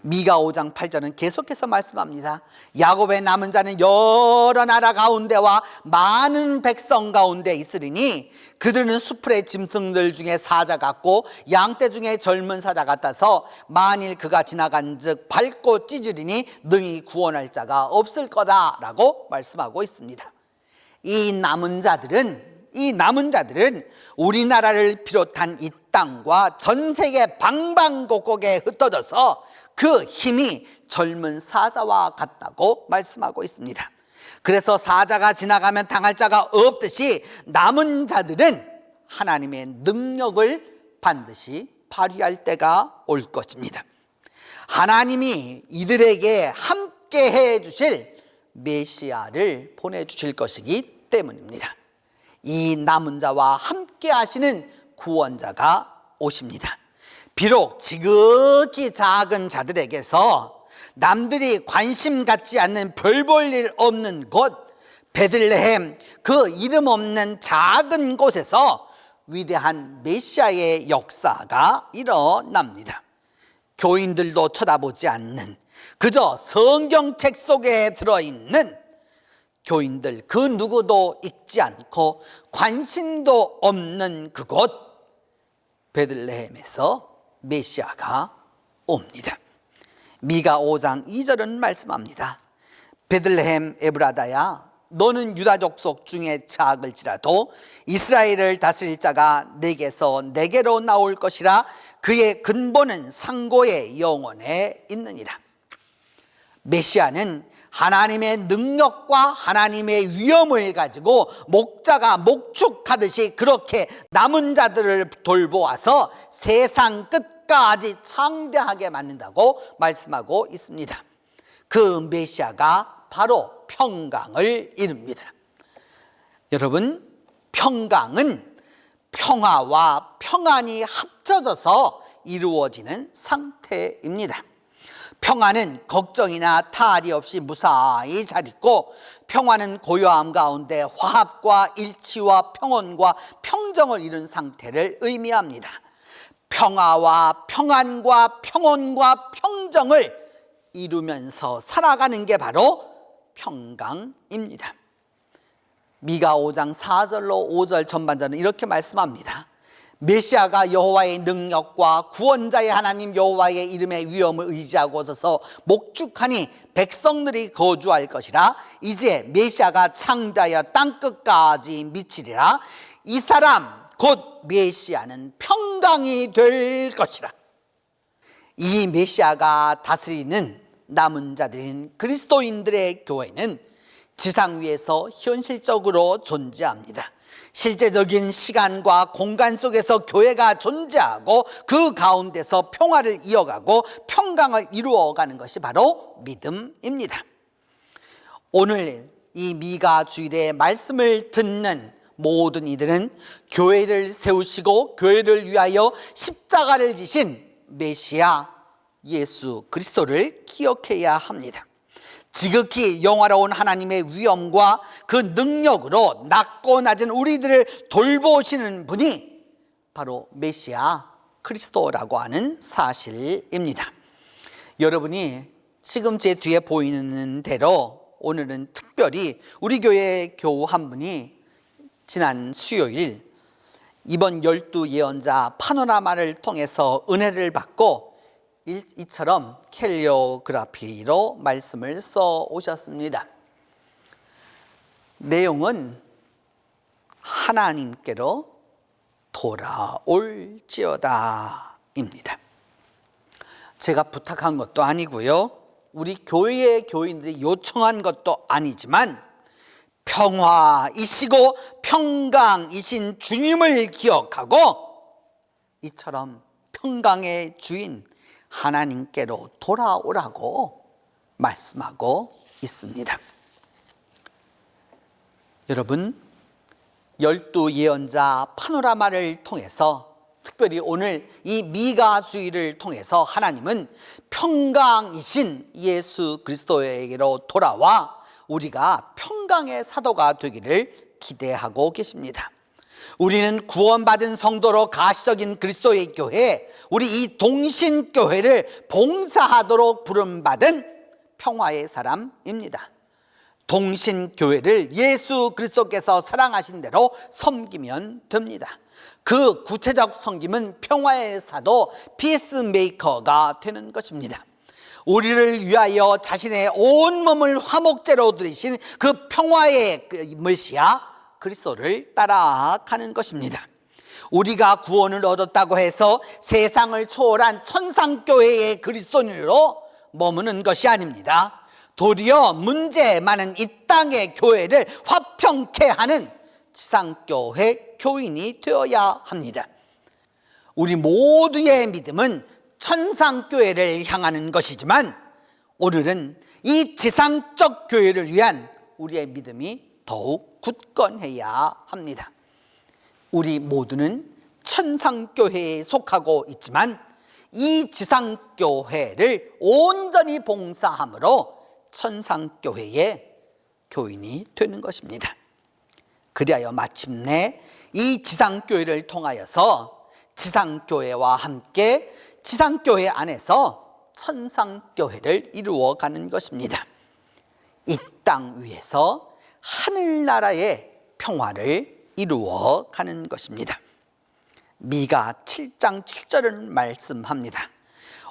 미가 5장 8절은 계속해서 말씀합니다. 야곱의 남은 자는 여러 나라 가운데와 많은 백성 가운데 있으리니 그들은 수풀의 짐승들 중에 사자 같고 양떼 중에 젊은 사자 같아서 만일 그가 지나간 즉 밟고 찢으리니 능히 구원할 자가 없을 거다라고 말씀하고 있습니다. 이 남은 자들은 우리나라를 비롯한 이 땅과 전 세계 방방곡곡에 흩어져서 그 힘이 젊은 사자와 같다고 말씀하고 있습니다. 그래서 사자가 지나가면 당할 자가 없듯이 남은 자들은 하나님의 능력을 반드시 발휘할 때가 올 것입니다. 하나님이 이들에게 함께 해 주실 메시아를 보내주실 것이기 때문입니다. 이 남은 자와 함께 하시는 구원자가 오십니다. 비록 지극히 작은 자들에게서 남들이 관심 갖지 않는 별 볼 일 없는 곳 베들레헴 그 이름 없는 작은 곳에서 위대한 메시아의 역사가 일어납니다. 교인들도 쳐다보지 않는 그저 성경책 속에 들어있는 교인들 그 누구도 읽지 않고 관심도 없는 그곳 베들레헴에서 메시아가 옵니다. 미가 5장 2절은 말씀합니다. 베들레헴 에브라다야 너는 유다 족속 중에 작을지라도 이스라엘을 다스릴 자가 내게서 내게로 나올 것이라 그의 근본은 상고의 영원에 있느니라. 메시아는 하나님의 능력과 하나님의 위엄을 가지고 목자가 목축하듯이 그렇게 남은 자들을 돌보아서 세상 끝까지 창대하게 만든다고 말씀하고 있습니다. 그 메시아가 바로 평강을 이룹니다. 여러분, 평강은 평화와 평안이 합쳐져서 이루어지는 상태입니다. 평화는 걱정이나 탈이 없이 무사히 잘 있고 평화는 고요함 가운데 화합과 일치와 평온과 평정을 이룬 상태를 의미합니다. 평화와 평안과 평온과 평정을 이루면서 살아가는 게 바로 평강입니다. 미가 5장 4절로 5절 전반절은 이렇게 말씀합니다. 메시아가 여호와의 능력과 구원자의 하나님 여호와의 이름의 위엄을 의지하고 서서 목축하니 백성들이 거주할 것이라. 이제 메시아가 창대하여 땅끝까지 미치리라. 이 사람 곧 메시아는 평강이 될 것이라. 이 메시아가 다스리는 남은 자들인 그리스도인들의 교회는 지상 위에서 현실적으로 존재합니다. 실제적인 시간과 공간 속에서 교회가 존재하고 그 가운데서 평화를 이어가고 평강을 이루어가는 것이 바로 믿음입니다. 오늘 이 미가 주일의 말씀을 듣는 모든 이들은 교회를 세우시고 교회를 위하여 십자가를 지신 메시아 예수 그리스도를 기억해야 합니다. 지극히 영화로운 하나님의 위엄과 그 능력으로 낮고 낮은 우리들을 돌보시는 분이 바로 메시아 그리스도라고 하는 사실입니다. 여러분이 지금 제 뒤에 보이는 대로 오늘은 특별히 우리 교회 교우 한 분이 지난 수요일 이번 12 예언자 파노라마를 통해서 은혜를 받고 이처럼 캘리오그라피로 말씀을 써 오셨습니다. 내용은 하나님께로 돌아올지어다 입니다. 제가 부탁한 것도 아니고요, 우리 교회의 교인들이 요청한 것도 아니지만 평화이시고 평강이신 주님을 기억하고 이처럼 평강의 주인 하나님께로 돌아오라고 말씀하고 있습니다. 여러분, 12 예언자 파노라마를 통해서 특별히 오늘 이 미가 주일을 통해서 하나님은 평강이신 예수 그리스도에게로 돌아와 우리가 평강의 사도가 되기를 기대하고 계십니다. 우리는 구원받은 성도로 가시적인 그리스도의 교회, 우리 이 동신교회를 봉사하도록 부름받은 평화의 사람입니다. 동신교회를 예수 그리스도께서 사랑하신 대로 섬기면 됩니다. 그 구체적 섬김은 평화의 사도, 피스메이커가 되는 것입니다. 우리를 위하여 자신의 온 몸을 화목제로 드리신 그 평화의 메시아 그리스도를 따라가는 것입니다. 우리가 구원을 얻었다고 해서 세상을 초월한 천상교회의 그리스도인으로 머무는 것이 아닙니다. 도리어 문제 많은 이 땅의 교회를 화평케 하는 지상교회 교인이 되어야 합니다. 우리 모두의 믿음은 천상교회를 향하는 것이지만 오늘은 이 지상적 교회를 위한 우리의 믿음이 더욱 굳건해야 합니다. 우리 모두는 천상교회에 속하고 있지만 이 지상교회를 온전히 봉사함으로 천상교회의 교인이 되는 것입니다. 그리하여 마침내 이 지상교회를 통하여서 지상교회와 함께 지상교회 안에서 천상교회를 이루어가는 것입니다. 이 땅 위에서 하늘나라의 평화를 이루어가는 것입니다. 미가 7장 7절을 말씀합니다.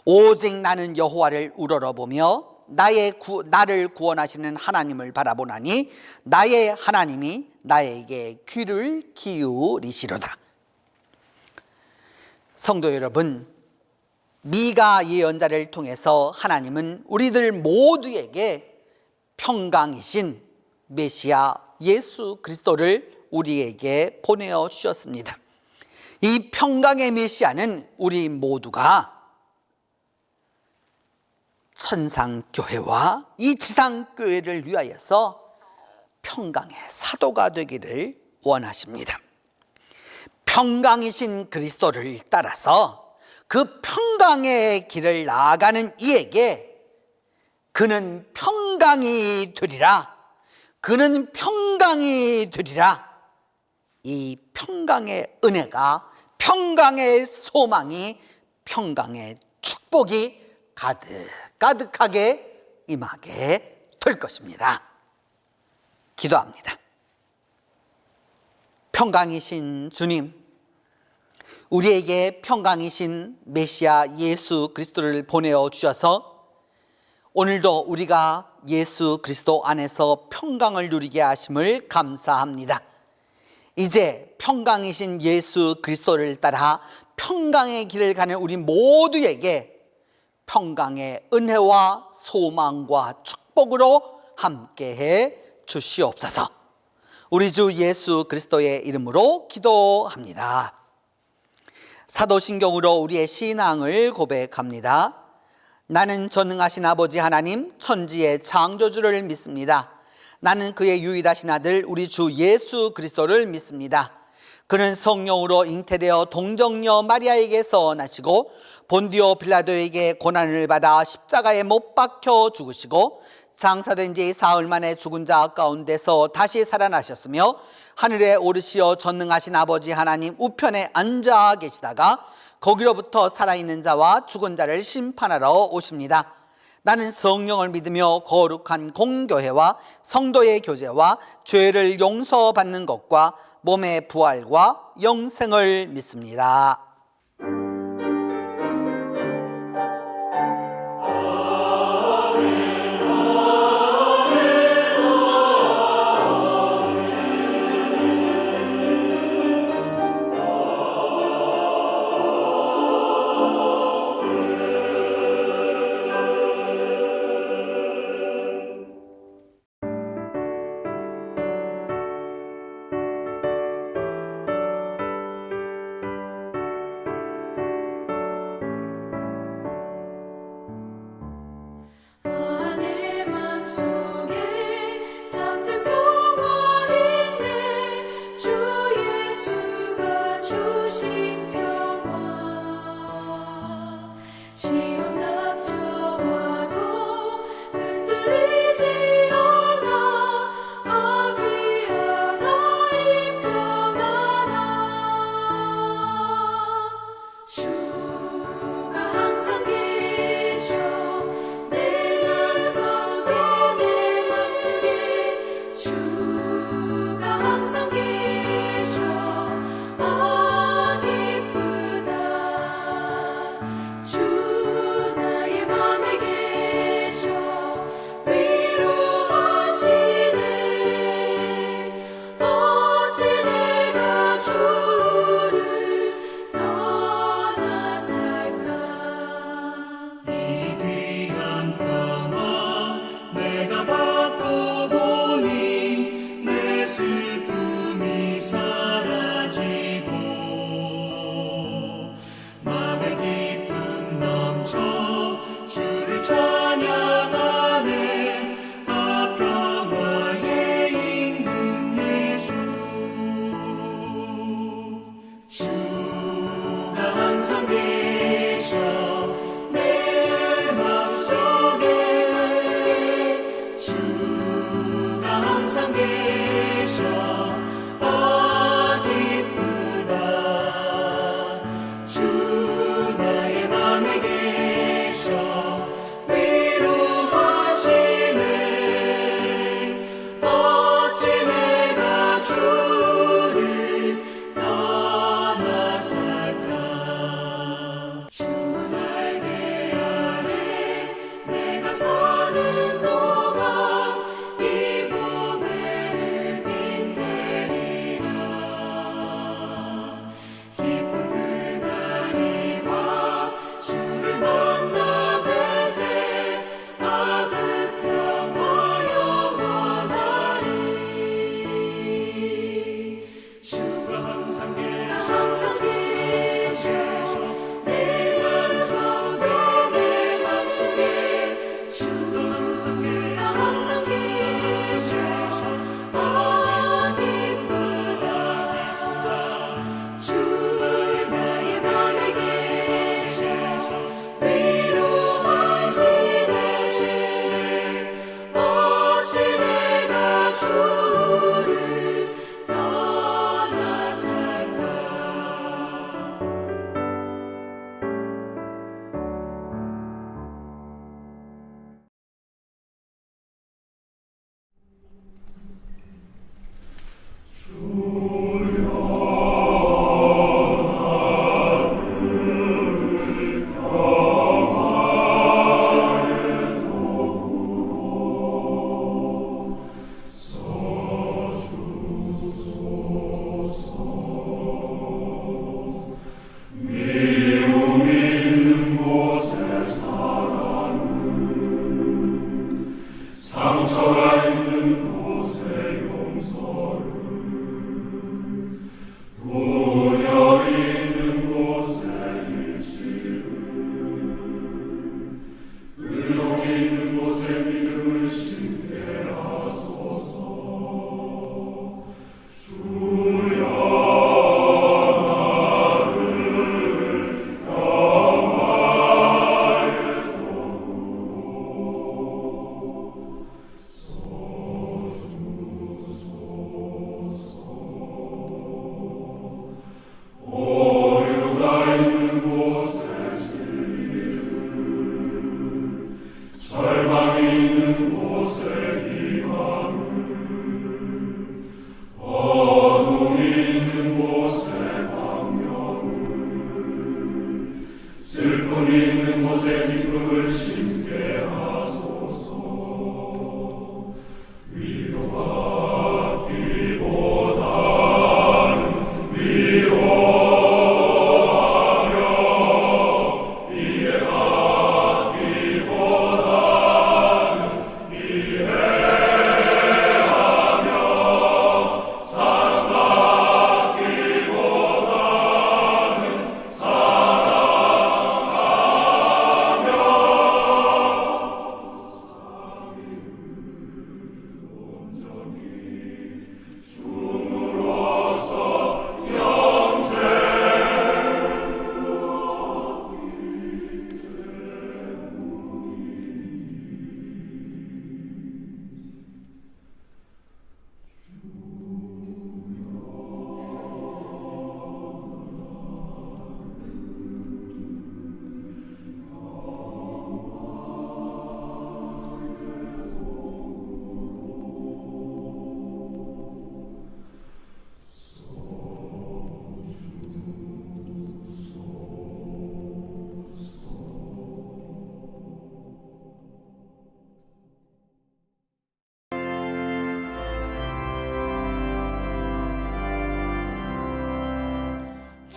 오직 나는 여호와를 우러러보며 나를 구원하시는 하나님을 바라보나니 나의 하나님이 나에게 귀를 기울이시로다. 성도 여러분, 미가 예언자를 통해서 하나님은 우리들 모두에게 평강이신 메시아 예수 그리스도를 우리에게 보내어 주셨습니다. 이 평강의 메시아는 우리 모두가 천상교회와 이 지상교회를 위하여서 평강의 사도가 되기를 원하십니다. 평강이신 그리스도를 따라서 그 평강의 길을 나아가는 이에게 그는 평강이 되리라, 그는 평강이 되리라. 이 평강의 은혜가, 평강의 소망이, 평강의 축복이 가득하게 임하게 될 것입니다. 기도합니다. 평강이신 주님, 우리에게 평강이신 메시아 예수 그리스도를 보내어 주셔서 오늘도 우리가 예수 그리스도 안에서 평강을 누리게 하심을 감사합니다. 이제 평강이신 예수 그리스도를 따라 평강의 길을 가는 우리 모두에게 평강의 은혜와 소망과 축복으로 함께해 주시옵소서. 우리 주 예수 그리스도의 이름으로 기도합니다. 사도신경으로 우리의 신앙을 고백합니다. 나는 전능하신 아버지 하나님 천지의 창조주를 믿습니다. 나는 그의 유일하신 아들 우리 주 예수 그리스도를 믿습니다. 그는 성령으로 잉태되어 동정녀 마리아에게서 나시고 본디오 빌라도에게 고난을 받아 십자가에 못 박혀 죽으시고 장사된 지 사흘 만에 죽은 자 가운데서 다시 살아나셨으며 하늘에 오르시어 전능하신 아버지 하나님 우편에 앉아 계시다가 거기로부터 살아있는 자와 죽은 자를 심판하러 오십니다. 나는 성령을 믿으며 거룩한 공교회와 성도의 교제와 죄를 용서받는 것과 몸의 부활과 영생을 믿습니다.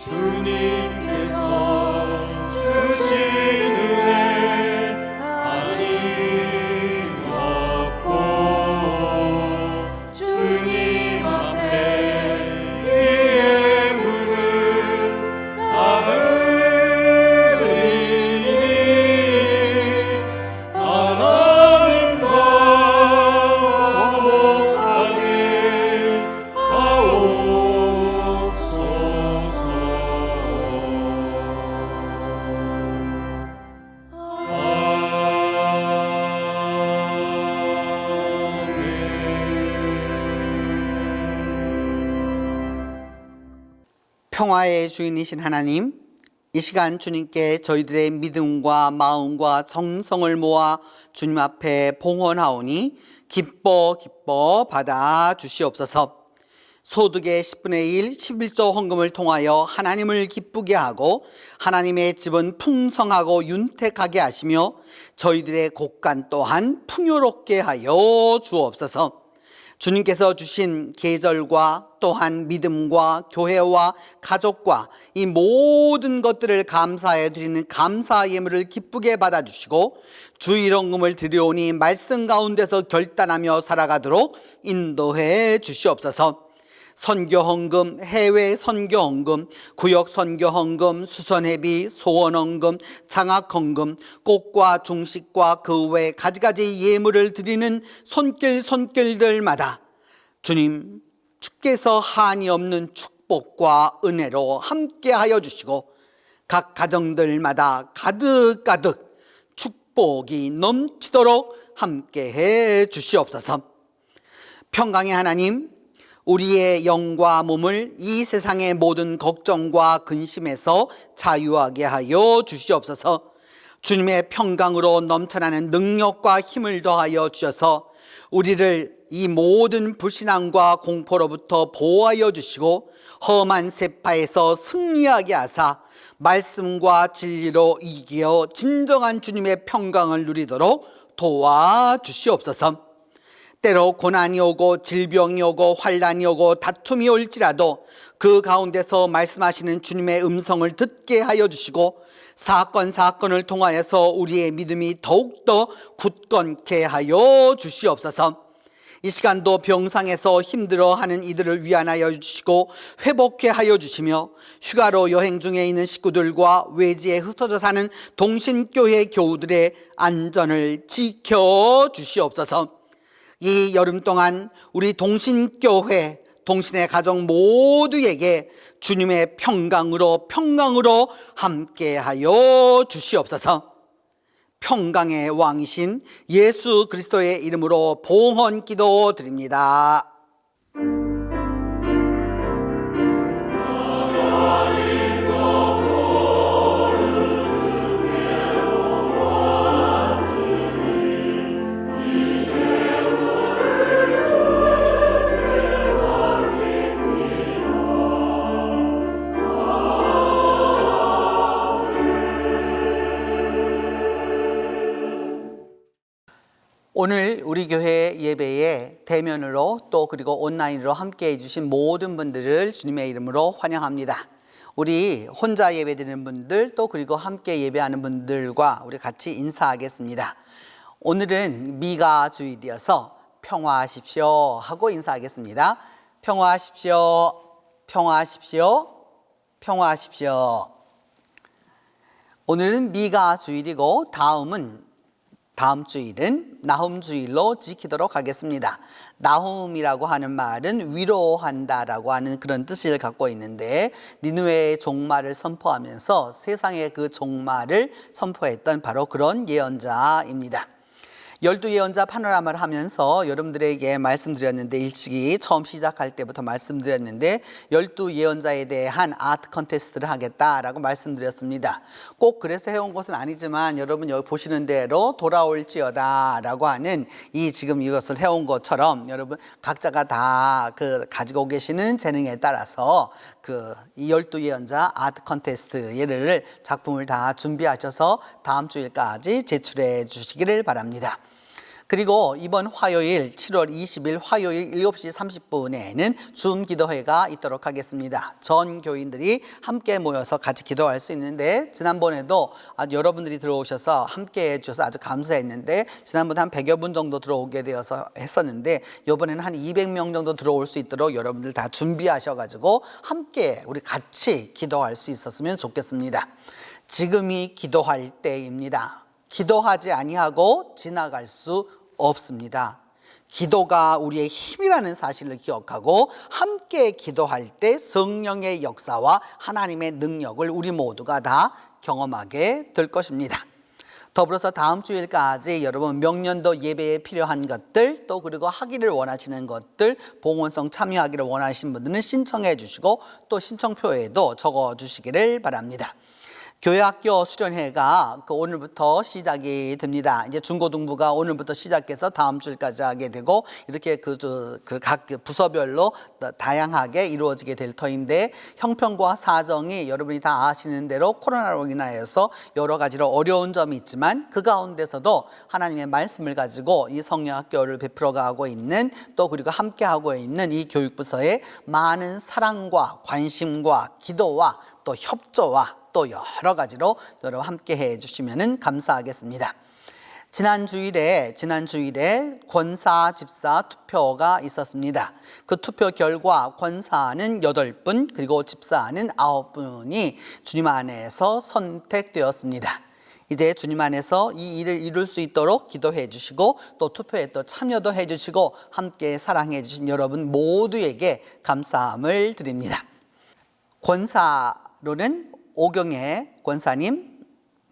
주님께서 주신 은혜 하나님 얻고 주님 앞에 이의 문을 닫으리니 하나님과 화목하게 평화의 주인이신 하나님, 이 시간 주님께 저희들의 믿음과 마음과 정성을 모아 주님 앞에 봉헌하오니 기뻐 받아 주시옵소서. 소득의 10분의 1, 11조 헌금을 통하여 하나님을 기쁘게 하고 하나님의 집은 풍성하고 윤택하게 하시며 저희들의 곳간 또한 풍요롭게 하여 주옵소서. 주님께서 주신 계절과 또한 믿음과 교회와 가족과 이 모든 것들을 감사해 드리는 감사 예물을 기쁘게 받아주시고 주일헌금을 드려오니 말씀 가운데서 결단하며 살아가도록 인도해 주시옵소서. 선교헌금, 해외 선교헌금, 구역 선교헌금, 수선회비, 소원헌금, 장학헌금, 꽃과 중식과 그 외 가지가지 예물을 드리는 손길들마다 주님, 주께서 한이 없는 축복과 은혜로 함께하여 주시고 각 가정들마다 가득가득 축복이 넘치도록 함께해 주시옵소서. 평강의 하나님, 우리의 영과 몸을 이 세상의 모든 걱정과 근심에서 자유하게 하여 주시옵소서. 주님의 평강으로 넘쳐나는 능력과 힘을 더하여 주셔서 우리를 이 모든 불신앙과 공포로부터 보호하여 주시고 험한 세파에서 승리하게 하사 말씀과 진리로 이기어 진정한 주님의 평강을 누리도록 도와주시옵소서. 때로 고난이 오고 질병이 오고 환난이 오고 다툼이 올지라도 그 가운데서 말씀하시는 주님의 음성을 듣게 하여 주시고 사건을 통하여서 우리의 믿음이 더욱더 굳건케 하여 주시옵소서. 이 시간도 병상에서 힘들어하는 이들을 위안하여 주시고 회복케 하여 주시며 휴가로 여행 중에 있는 식구들과 외지에 흩어져 사는 동신교회 교우들의 안전을 지켜 주시옵소서. 이 여름 동안 우리 동신교회, 동신의 가정 모두에게 주님의 평강으로 함께하여 주시옵소서. 평강의 왕이신 예수 그리스도의 이름으로 봉헌 기도 드립니다. 오늘 우리 교회 예배에 대면으로 또 그리고 온라인으로 함께 해주신 모든 분들을 주님의 이름으로 환영합니다. 우리 혼자 예배드리는 분들 또 그리고 함께 예배하는 분들과 우리 같이 인사하겠습니다. 오늘은 미가 주일이어서 평화하십시오 하고 인사하겠습니다. 평화하십시오, 평화하십시오, 평화하십시오. 오늘은 미가 주일이고 다음 주일은 나훔 주일로 지키도록 하겠습니다. 나훔이라고 하는 말은 위로한다라고 하는 그런 뜻을 갖고 있는데 니느웨의 종말을 선포하면서 세상의 그 종말을 선포했던 바로 그런 예언자입니다. 12예언자 파노라마를 하면서 여러분들에게 말씀드렸는데 일찍이 처음 시작할 때부터 말씀드렸는데 12예언자에 대한 아트 컨테스트를 하겠다라고 말씀드렸습니다. 꼭 그래서 해온 것은 아니지만 여러분 여기 보시는 대로 돌아올지어다 라고 하는 이 지금 이것을 해온 것처럼 여러분 각자가 다 가지고 계시는 재능에 따라서 이 12예언자 아트 컨테스트 예를 작품을 다 준비하셔서 다음 주일까지 제출해 주시기를 바랍니다. 그리고 이번 화요일 7월 20일 화요일 7시 30분에는 줌 기도회가 있도록 하겠습니다. 전 교인들이 함께 모여서 같이 기도할 수 있는데, 지난번에도 아주 여러분들이 들어오셔서 함께 해주셔서 아주 감사했는데, 지난번에 한 100여 분 정도 들어오게 되어서 했었는데, 이번에는 한 200명 정도 들어올 수 있도록 여러분들 다 준비하셔가지고 함께 우리 같이 기도할 수 있었으면 좋겠습니다. 지금이 기도할 때입니다. 기도하지 아니하고 지나갈 수 없습니다. 기도가 우리의 힘이라는 사실을 기억하고 함께 기도할 때 성령의 역사와 하나님의 능력을 우리 모두가 다 경험하게 될 것입니다. 더불어서 다음 주일까지 여러분 명년도 예배에 필요한 것들, 또 그리고 하기를 원하시는 것들, 봉헌성 참여하기를 원하시는 분들은 신청해 주시고 또 신청표에도 적어 주시기를 바랍니다. 교회학교 수련회가 오늘부터 시작이 됩니다. 이제 중고등부가 오늘부터 시작해서 다음 주까지 하게 되고, 이렇게 각 부서별로 다양하게 이루어지게 될 터인데, 형편과 사정이 여러분이 다 아시는 대로 코로나로 인하여서 여러 가지로 어려운 점이 있지만, 그 가운데서도 하나님의 말씀을 가지고 이 성령학교를 베풀어가고 있는, 또 그리고 함께하고 있는 이 교육부서의 많은 사랑과 관심과 기도와 또 협조와 또 여러 가지로 여러분 함께 해 주시면 감사하겠습니다. 지난 주일에 권사 집사 투표가 있었습니다. 그 투표 결과 권사는 8분, 그리고 집사는 9분이 주님 안에서 선택되었습니다. 이제 주님 안에서 이 일을 이룰 수 있도록 기도해 주시고 또 투표에 또 참여도 해 주시고 함께 사랑해 주신 여러분 모두에게 감사함을 드립니다. 권사로는 오경애 권사님,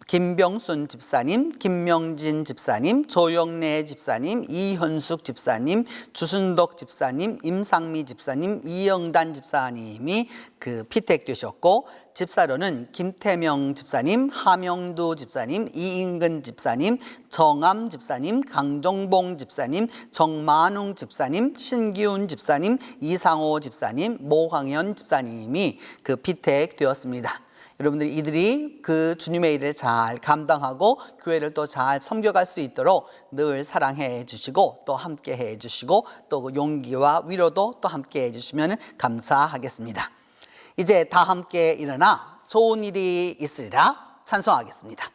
김병순 집사님, 김명진 집사님, 조영래 집사님, 이현숙 집사님, 주순덕 집사님, 임상미 집사님, 이영단 집사님이 피택되셨고, 집사로는 김태명 집사님, 하명두 집사님, 이인근 집사님, 정암 집사님, 강정봉 집사님, 정만웅 집사님, 신기훈 집사님, 이상호 집사님, 모황현 집사님이 피택되었습니다. 여러분들이 이들이 주님의 일을 잘 감당하고 교회를 또 잘 섬겨갈 수 있도록 늘 사랑해 주시고 또 함께 해 주시고 또 용기와 위로도 또 함께 해 주시면 감사하겠습니다. 이제 다 함께 일어나 좋은 일이 있으리라 찬송하겠습니다.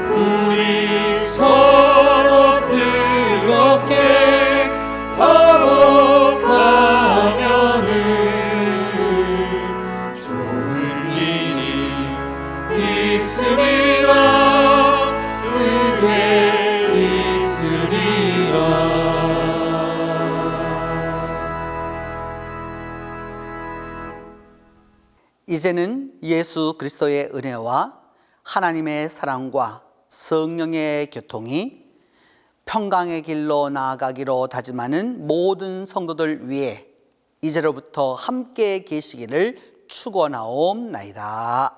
우리 서로 뜨겁게 이제는 예수 그리스도의 은혜와 하나님의 사랑과 성령의 교통이 평강의 길로 나아가기로 다짐하는 모든 성도들 위해 이제로부터 함께 계시기를 축원하옵나이다.